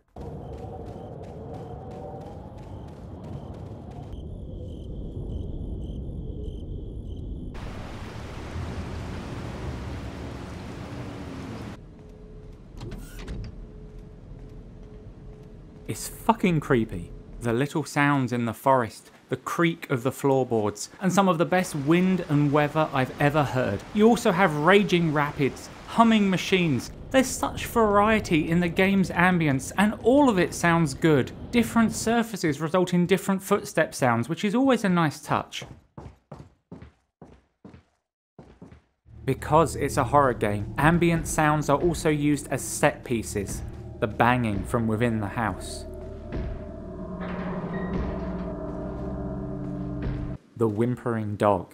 It's fucking creepy. The little sounds in the forest, the creak of the floorboards, and some of the best wind and weather I've ever heard. You also have raging rapids, humming machines. There's such variety in the game's ambience, and all of it sounds good. Different surfaces result in different footstep sounds, which is always a nice touch. Because it's a horror game, ambient sounds are also used as set pieces. The banging from within the house. The whimpering dog.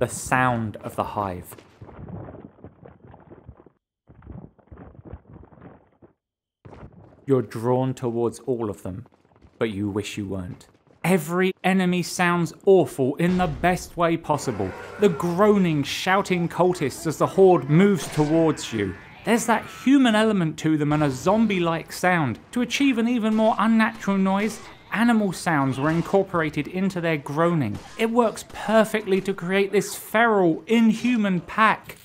The sound of the hive. You're drawn towards all of them, but you wish you weren't. Every enemy sounds awful in the best way possible. The groaning, shouting cultists as the horde moves towards you. There's that human element to them and a zombie-like sound. To achieve an even more unnatural noise, animal sounds were incorporated into their groaning. It works perfectly to create this feral, inhuman pack.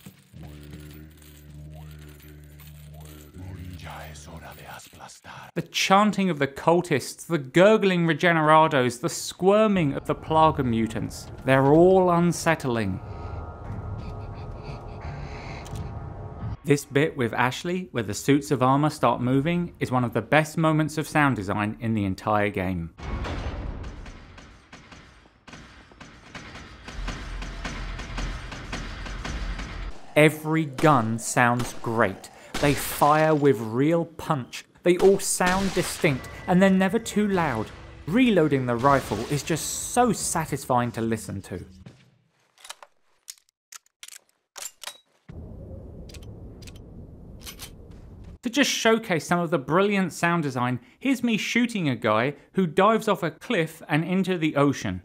The chanting of the cultists, the gurgling regenerados, the squirming of the plaga mutants. They're all unsettling. This bit with Ashley, where the suits of armour start moving, is one of the best moments of sound design in the entire game. Every gun sounds great. They fire with real punch. They all sound distinct, and they're never too loud. Reloading the rifle is just so satisfying to listen to. To just showcase some of the brilliant sound design, here's me shooting a guy who dives off a cliff and into the ocean.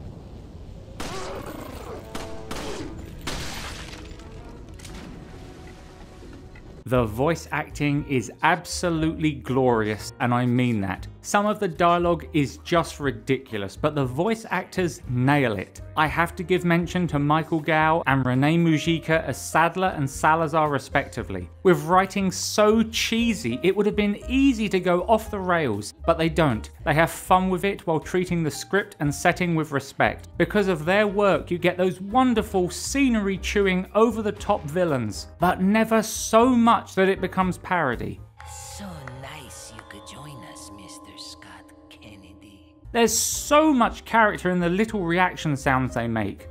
The voice acting is absolutely glorious, and I mean that. Some of the dialogue is just ridiculous, but the voice actors nail it. I have to give mention to Michael Gow and Renee Mujica as Sadler and Salazar respectively. With writing so cheesy, it would have been easy to go off the rails, but they don't. They have fun with it while treating the script and setting with respect. Because of their work, you get those wonderful scenery-chewing, over-the-top villains, but never so much that it becomes parody. So nice you could join us, Mr. Scott Kennedy. There's so much character in the little reaction sounds they make.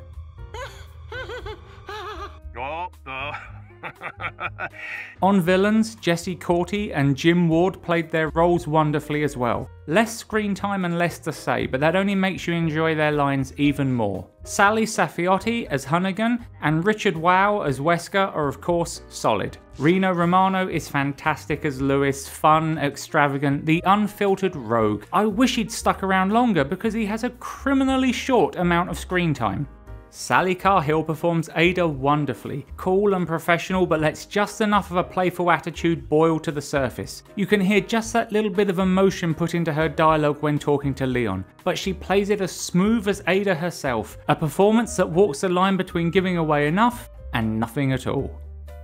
On villains, Jesse Corty and Jim Ward played their roles wonderfully as well. Less screen time and less to say, but that only makes you enjoy their lines even more. Sally Safiotti as Hunnigan and Richard Wow as Wesker are of course solid. Reno Romano is fantastic as Lewis, fun, extravagant, the unfiltered rogue. I wish he'd stuck around longer because he has a criminally short amount of screen time. Sally Carhill performs Ada wonderfully, cool and professional, but lets just enough of a playful attitude boil to the surface. You can hear just that little bit of emotion put into her dialogue when talking to Leon, but she plays it as smooth as Ada herself, a performance that walks the line between giving away enough and nothing at all.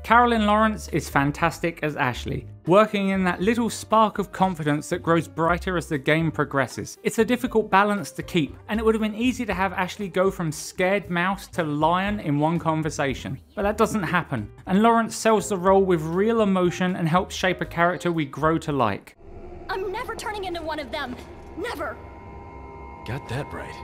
Carolyn Lawrence is fantastic as Ashley, working in that little spark of confidence that grows brighter as the game progresses. It's a difficult balance to keep, and it would have been easy to have Ashley go from scared mouse to lion in one conversation. But that doesn't happen, and Lawrence sells the role with real emotion and helps shape a character we grow to like. I'm never turning into one of them. Never. Got that right.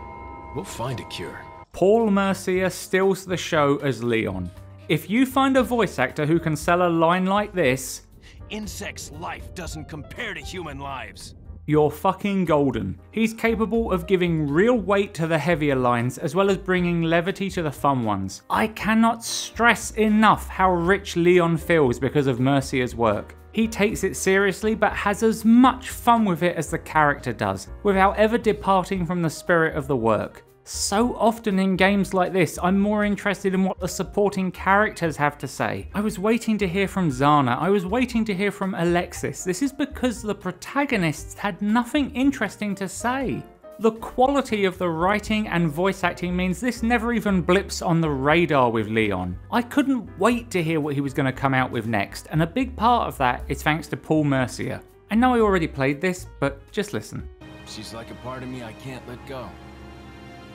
We'll find a cure. Paul Mercier steals the show as Leon. If you find a voice actor who can sell a line like this, "Insects' life doesn't compare to human lives," you're fucking golden. He's capable of giving real weight to the heavier lines as well as bringing levity to the fun ones. I cannot stress enough how rich Leon feels because of Mercier's work. He takes it seriously but has as much fun with it as the character does, without ever departing from the spirit of the work. So often in games like this, I'm more interested in what the supporting characters have to say. I was waiting to hear from Zana, I was waiting to hear from Alexis. This is because the protagonists had nothing interesting to say. The quality of the writing and voice acting means this never even blips on the radar with Leon. I couldn't wait to hear what he was going to come out with next, and a big part of that is thanks to Paul Mercier. I know I already played this, but just listen. She's like a part of me I can't let go.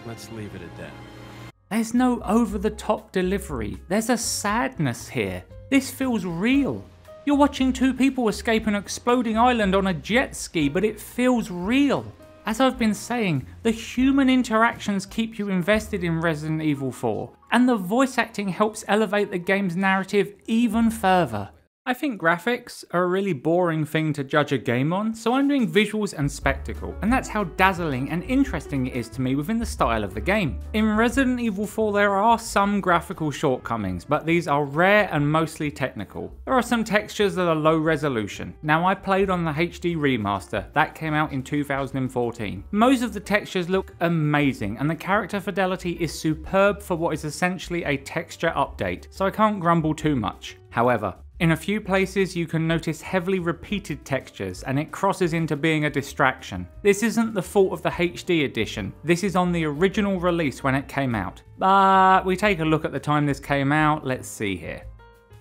Let's leave it at that. There's no over-the-top delivery. There's a sadness here. This feels real. You're watching two people escape an exploding island on a jet ski, but it feels real. As I've been saying, the human interactions keep you invested in Resident Evil 4, and the voice acting helps elevate the game's narrative even further. I think graphics are a really boring thing to judge a game on, so I'm doing visuals and spectacle, and that's how dazzling and interesting it is to me within the style of the game. In Resident Evil 4 there are some graphical shortcomings, but these are rare and mostly technical. There are some textures that are low resolution. Now I played on the HD remaster, that came out in 2014. Most of the textures look amazing, and the character fidelity is superb for what is essentially a texture update, so I can't grumble too much. However, in a few places you can notice heavily repeated textures and it crosses into being a distraction. This isn't the fault of the HD edition, this is on the original release when it came out. But we take a look at the time this came out, let's see here.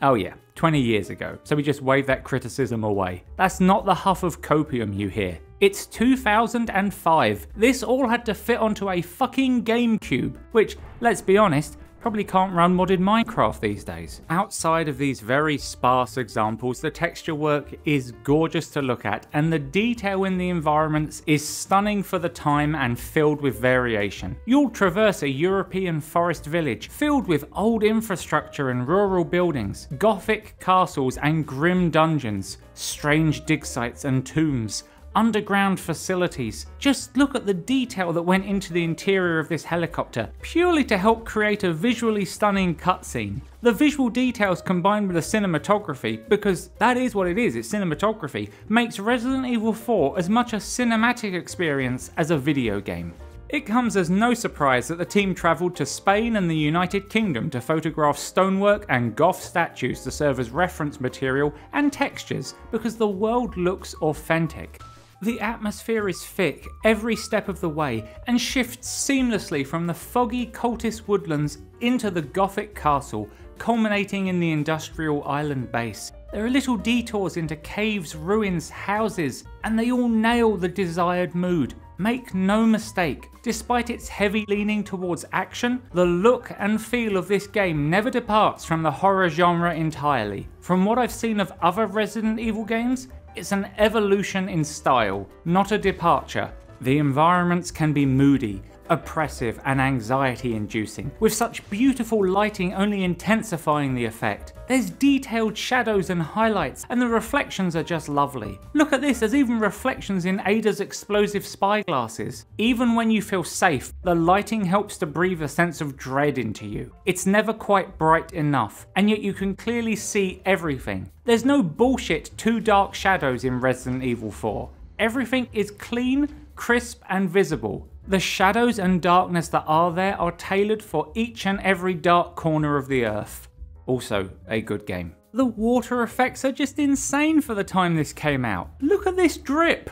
Oh yeah, 20 years ago, so we just wave that criticism away. That's not the huff of copium you hear. It's 2005. This all had to fit onto a fucking GameCube, which, let's be honest, probably can't run modded Minecraft these days. Outside of these very sparse examples, the texture work is gorgeous to look at, and the detail in the environments is stunning for the time and filled with variation. You'll traverse a European forest village filled with old infrastructure and rural buildings, gothic castles and grim dungeons, strange dig sites and tombs, underground facilities. Just look at the detail that went into the interior of this helicopter, purely to help create a visually stunning cutscene. The visual details combined with the cinematography, because that is what it is, it's cinematography, makes Resident Evil 4 as much a cinematic experience as a video game. It comes as no surprise that the team travelled to Spain and the United Kingdom to photograph stonework and goth statues to serve as reference material and textures, because the world looks authentic. The atmosphere is thick every step of the way and shifts seamlessly from the foggy cultist woodlands into the gothic castle, culminating in the industrial island base. There are little detours into caves, ruins, houses, and they all nail the desired mood. Make no mistake, despite its heavy leaning towards action, the look and feel of this game never departs from the horror genre entirely. From what I've seen of other Resident Evil games, it's an evolution in style, not a departure. The environments can be moody, oppressive and anxiety-inducing, with such beautiful lighting only intensifying the effect. There's detailed shadows and highlights, and the reflections are just lovely. Look at this, there's even reflections in Ada's explosive spyglasses. Even when you feel safe, the lighting helps to breathe a sense of dread into you. It's never quite bright enough, and yet you can clearly see everything. There's no bullshit too dark shadows in Resident Evil 4. Everything is clean, crisp and visible. The shadows and darkness that are there are tailored for each and every dark corner of the earth. Also, a good game. The water effects are just insane for the time this came out. Look at this drip!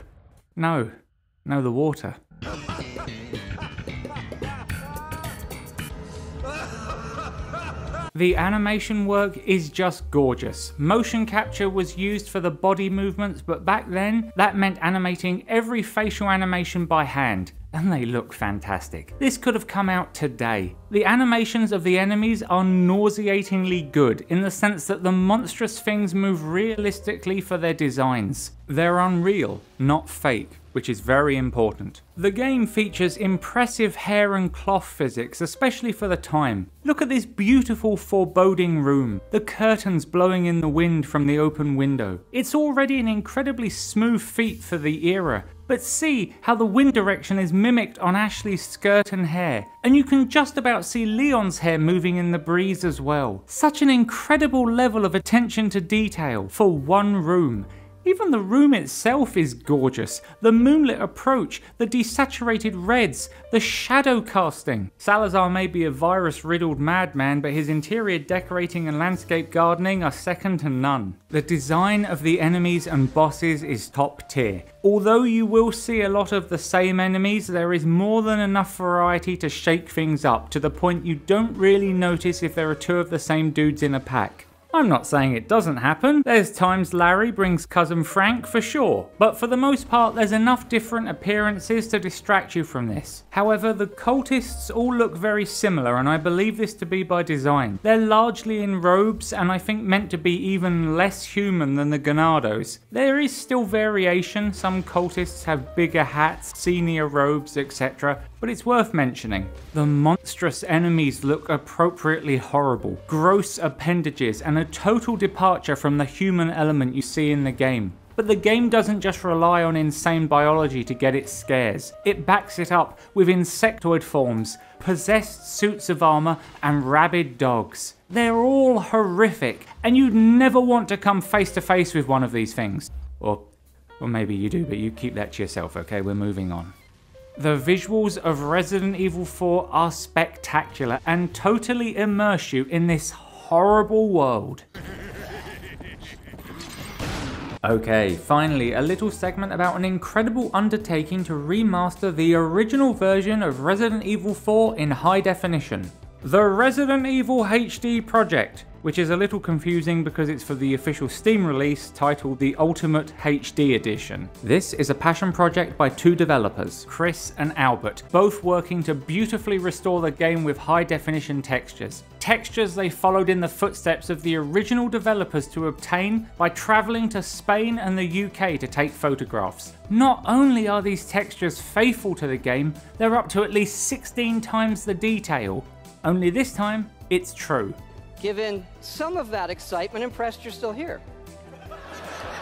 No, the water. The animation work is just gorgeous. Motion capture was used for the body movements, but back then, that meant animating every facial animation by hand, and they look fantastic. This could have come out today. The animations of the enemies are nauseatingly good, in the sense that the monstrous things move realistically for their designs. They're unreal, not fake, which is very important. The game features impressive hair and cloth physics, especially for the time. Look at this beautiful foreboding room, the curtains blowing in the wind from the open window. It's already an incredibly smooth feat for the era, but see how the wind direction is mimicked on Ashley's skirt and hair, and you can just about see Leon's hair moving in the breeze as well. Such an incredible level of attention to detail for one room. Even the room itself is gorgeous. The moonlit approach, the desaturated reds, the shadow casting. Salazar may be a virus-riddled madman, but his interior decorating and landscape gardening are second to none. The design of the enemies and bosses is top tier. Although you will see a lot of the same enemies, there is more than enough variety to shake things up, to the point you don't really notice if there are two of the same dudes in a pack. I'm not saying it doesn't happen, there's times Larry brings cousin Frank for sure, but for the most part there's enough different appearances to distract you from this. However, the cultists all look very similar, and I believe this to be by design. They're largely in robes, and I think meant to be even less human than the Ganados. There is still variation, some cultists have bigger hats, senior robes, etc. But it's worth mentioning. The monstrous enemies look appropriately horrible, gross appendages, and a total departure from the human element you see in the game. But the game doesn't just rely on insane biology to get its scares. It backs it up with insectoid forms, possessed suits of armor, and rabid dogs. They're all horrific, and you'd never want to come face to face with one of these things. Or maybe you do, but you keep that to yourself, okay? We're moving on. The visuals of Resident Evil 4 are spectacular and totally immerse you in this horrible world. Okay, finally, a little segment about an incredible undertaking to remaster the original version of Resident Evil 4 in high definition. The Resident Evil HD project, which is a little confusing because it's for the official Steam release titled the Ultimate HD Edition. This is a passion project by two developers, Chris and Albert, both working to beautifully restore the game with high definition textures. Textures they followed in the footsteps of the original developers to obtain by travelling to Spain and the UK to take photographs. Not only are these textures faithful to the game, they're up to at least 16 times the detail. Only this time, it's true. Given some of that excitement, impressed you're still here.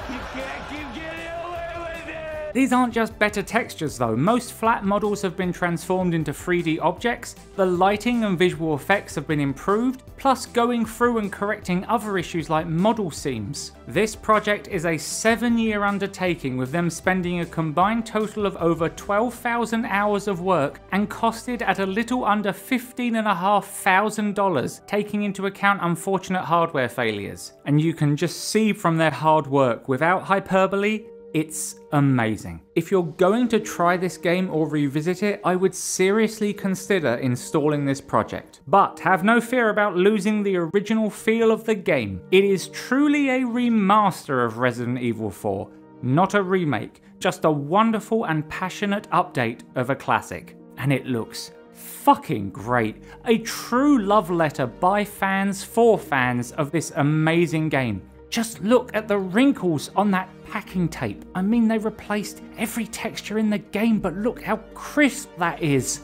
You can't keep getting away with it! These aren't just better textures though. Most flat models have been transformed into 3D objects, the lighting and visual effects have been improved, plus going through and correcting other issues like model seams. This project is a 7-year undertaking, with them spending a combined total of over 12,000 hours of work and costed at a little under $15,500, taking into account unfortunate hardware failures. And you can just see from their hard work, without hyperbole, it's amazing. If you're going to try this game or revisit it, I would seriously consider installing this project. But have no fear about losing the original feel of the game. It is truly a remaster of Resident Evil 4, not a remake, just a wonderful and passionate update of a classic. And it looks fucking great. A true love letter by fans for fans of this amazing game. Just look at the wrinkles on that packing tape. I mean, they replaced every texture in the game, but look how crisp that is.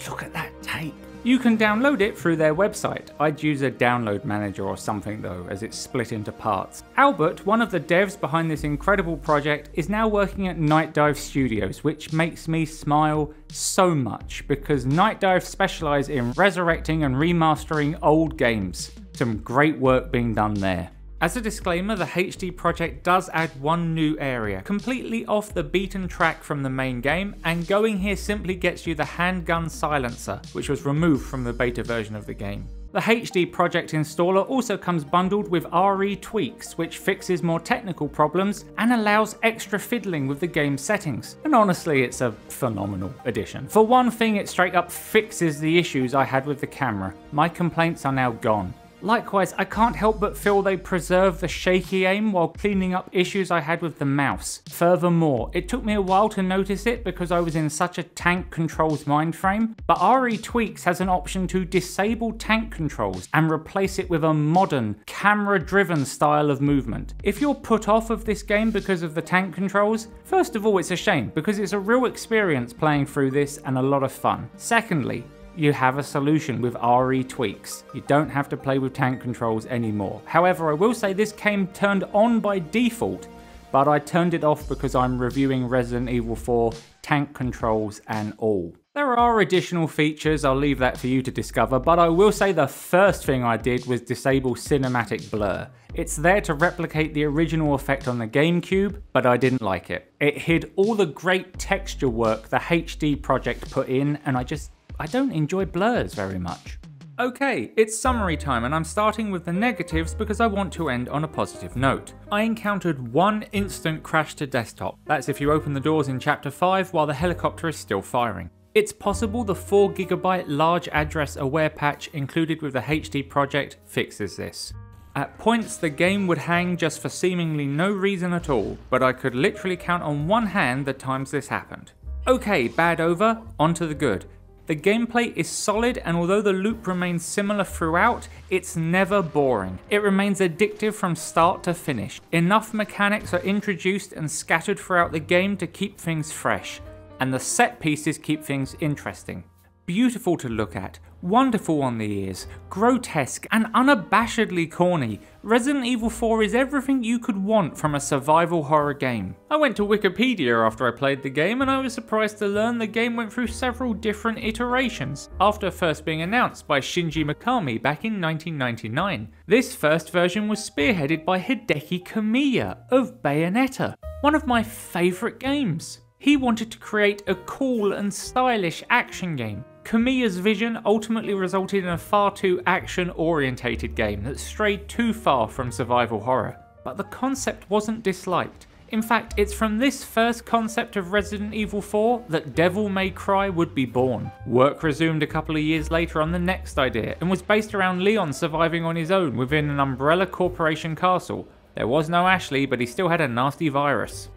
Look at that tape. You can download it through their website. I'd use a download manager or something though, as it's split into parts. Albert, one of the devs behind this incredible project, is now working at Night Dive Studios, which makes me smile so much because Night Dive specialise in resurrecting and remastering old games. Some great work being done there. As a disclaimer, the HD project does add one new area, completely off the beaten track from the main game, and going here simply gets you the handgun silencer, which was removed from the beta version of the game. The HD project installer also comes bundled with RE tweaks, which fixes more technical problems and allows extra fiddling with the game's settings. And honestly, it's a phenomenal addition. For one thing, it straight up fixes the issues I had with the camera. My complaints are now gone. Likewise, I can't help but feel they preserve the shaky aim while cleaning up issues I had with the mouse. Furthermore, it took me a while to notice it because I was in such a tank controls mind frame, but RE Tweaks has an option to disable tank controls and replace it with a modern, camera-driven style of movement. If you're put off of this game because of the tank controls, first of all, it's a shame because it's a real experience playing through this and a lot of fun. Secondly, you have a solution with RE Tweaks. You don't have to play with tank controls anymore. However, I will say this came turned on by default, but I turned it off because I'm reviewing Resident Evil 4 tank controls and all. There are additional features, I'll leave that for you to discover, but I will say the first thing I did was disable cinematic blur. It's there to replicate the original effect on the GameCube, but I didn't like it. It hid all the great texture work the HD project put in, and I don't enjoy blurs very much. Okay, it's summary time and I'm starting with the negatives because I want to end on a positive note. I encountered one instant crash to desktop. That's if you open the doors in chapter 5 while the helicopter is still firing. It's possible the 4GB large address aware patch included with the HD project fixes this. At points the game would hang just for seemingly no reason at all, but I could literally count on one hand the times this happened. Okay, bad over, on to the good. The gameplay is solid, and although the loop remains similar throughout, it's never boring. It remains addictive from start to finish. Enough mechanics are introduced and scattered throughout the game to keep things fresh, and the set pieces keep things interesting. Beautiful to look at, wonderful on the ears, grotesque and unabashedly corny, Resident Evil 4 is everything you could want from a survival horror game. I went to Wikipedia after I played the game and I was surprised to learn the game went through several different iterations, after first being announced by Shinji Mikami back in 1999. This first version was spearheaded by Hideki Kamiya of Bayonetta, one of my favourite games. He wanted to create a cool and stylish action game. Kamiya's vision ultimately resulted in a far too action-orientated game that strayed too far from survival horror. But the concept wasn't disliked. In fact, it's from this first concept of Resident Evil 4 that Devil May Cry would be born. Work resumed a couple of years later on the next idea and was based around Leon surviving on his own within an Umbrella Corporation castle. There was no Ashley, but he still had a nasty virus.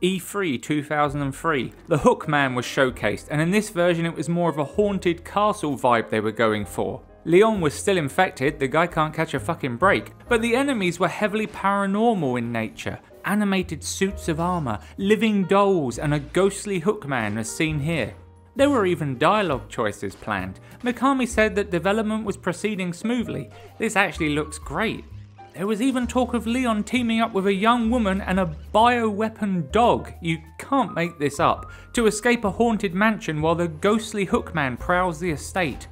E3 2003, the Hookman was showcased, and in this version it was more of a haunted castle vibe they were going for. Leon was still infected, the guy can't catch a fucking break, but the enemies were heavily paranormal in nature. Animated suits of armour, living dolls and a ghostly Hookman as seen here. There were even dialogue choices planned. Mikami said that development was proceeding smoothly. This actually looks great. There was even talk of Leon teaming up with a young woman and a bioweapon dog, you can't make this up, to escape a haunted mansion while the ghostly Hookman prowls the estate.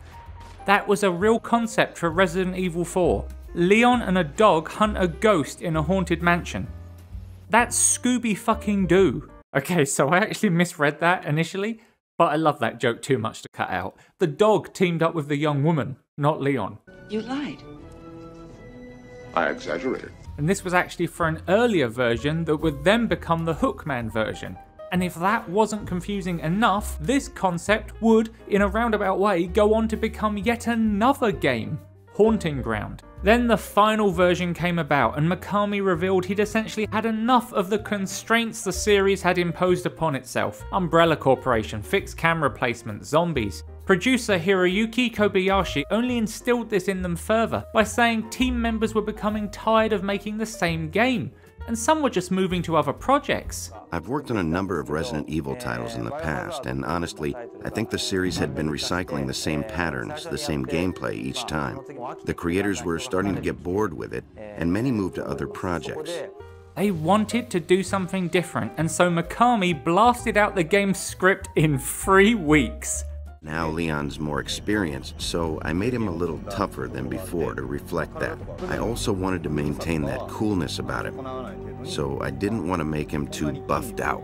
That was a real concept for Resident Evil 4. Leon and a dog hunt a ghost in a haunted mansion. That's Scooby-fucking-Doo. Okay, so I actually misread that initially, but I love that joke too much to cut out. The dog teamed up with the young woman, not Leon. You lied. I exaggerated. And this was actually for an earlier version that would then become the Hookman version. And if that wasn't confusing enough, this concept would, in a roundabout way, go on to become yet another game, Haunting Ground. Then the final version came about and Mikami revealed he'd essentially had enough of the constraints the series had imposed upon itself. Umbrella Corporation, fixed camera placement, zombies. Producer Hiroyuki Kobayashi only instilled this in them further by saying team members were becoming tired of making the same game, and some were just moving to other projects. I've worked on a number of Resident Evil titles in the past, and honestly, I think the series had been recycling the same patterns, the same gameplay each time. The creators were starting to get bored with it, and many moved to other projects. They wanted to do something different, and so Mikami blasted out the game's script in 3 weeks. Now Leon's more experienced, so I made him a little tougher than before to reflect that. I also wanted to maintain that coolness about him, so I didn't want to make him too buffed out.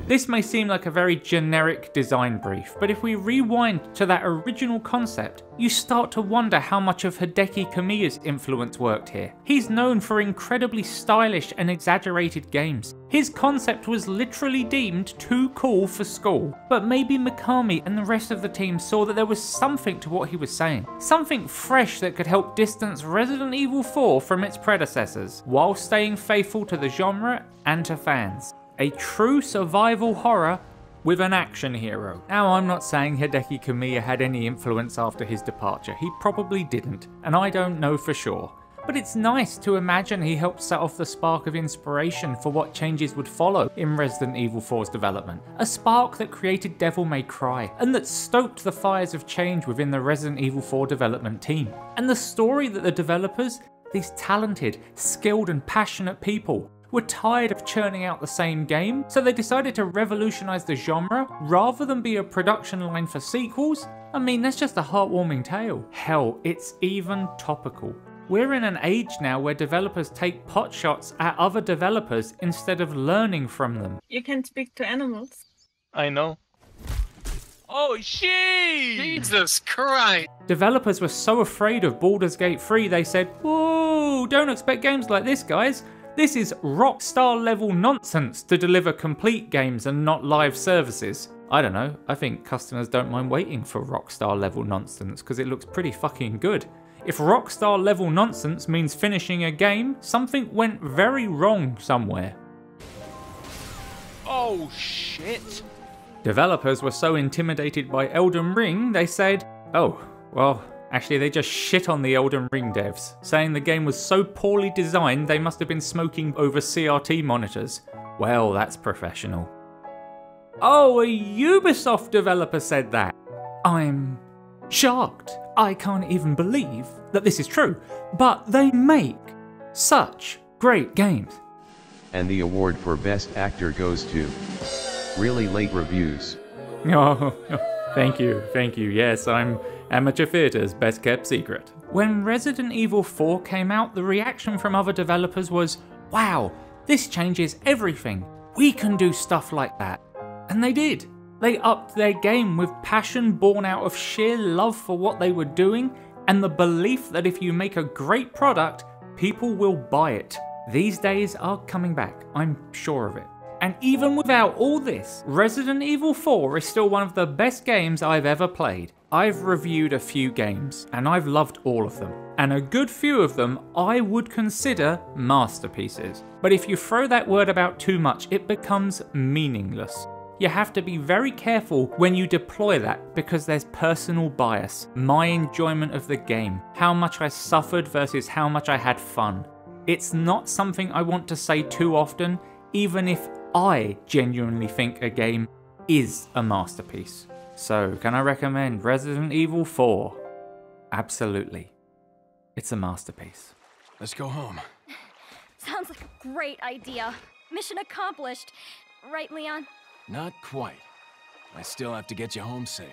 This may seem like a very generic design brief, but if we rewind to that original concept, you start to wonder how much of Hideki Kamiya's influence worked here. He's known for incredibly stylish and exaggerated games. His concept was literally deemed too cool for school, but maybe Mikami and the rest of the team saw that there was something to what he was saying. Something fresh that could help distance Resident Evil 4 from its predecessors, while staying faithful to the genre and to fans. A true survival horror with an action hero. Now, I'm not saying Hideki Kamiya had any influence after his departure. He probably didn't, and I don't know for sure. But it's nice to imagine he helped set off the spark of inspiration for what changes would follow in Resident Evil 4's development. A spark that created Devil May Cry, and that stoked the fires of change within the Resident Evil 4 development team. And the story that the developers, these talented, skilled and passionate people, were tired of churning out the same game, so they decided to revolutionize the genre rather than be a production line for sequels. I mean, that's just a heartwarming tale. Hell, it's even topical. We're in an age now where developers take potshots at other developers instead of learning from them. You can speak to animals. I know. Oh, shit! Jesus Christ! Developers were so afraid of Baldur's Gate 3, they said, whoa, don't expect games like this, guys. This is Rockstar level nonsense to deliver complete games and not live services. I don't know, I think customers don't mind waiting for Rockstar level nonsense because it looks pretty fucking good. If Rockstar level nonsense means finishing a game, something went very wrong somewhere. Oh shit! Developers were so intimidated by Elden Ring, they said, oh, well, actually they just shit on the Elden Ring devs, saying the game was so poorly designed they must have been smoking over CRT monitors. Well, that's professional. Oh, a Ubisoft developer said that. I'm shocked. I can't even believe that this is true, but they make such great games. And the award for Best Actor goes to Really Late Reviews. Oh, thank you. Yes, I'm Amateur Theatre's best kept secret. When Resident Evil 4 came out, the reaction from other developers was, wow, this changes everything. We can do stuff like that. And they did. They upped their game with passion born out of sheer love for what they were doing and the belief that if you make a great product, people will buy it. These days are coming back, I'm sure of it. And even without all this, Resident Evil 4 is still one of the best games I've ever played. I've reviewed a few games, and I've loved all of them. And a good few of them I would consider masterpieces. But if you throw that word about too much, it becomes meaningless. You have to be very careful when you deploy that because there's personal bias, my enjoyment of the game, how much I suffered versus how much I had fun. It's not something I want to say too often, even if I genuinely think a game is a masterpiece. So, can I recommend Resident Evil 4? Absolutely. It's a masterpiece. Let's go home. Sounds like a great idea. Mission accomplished. Right, Leon? Not quite. I still have to get you home safe.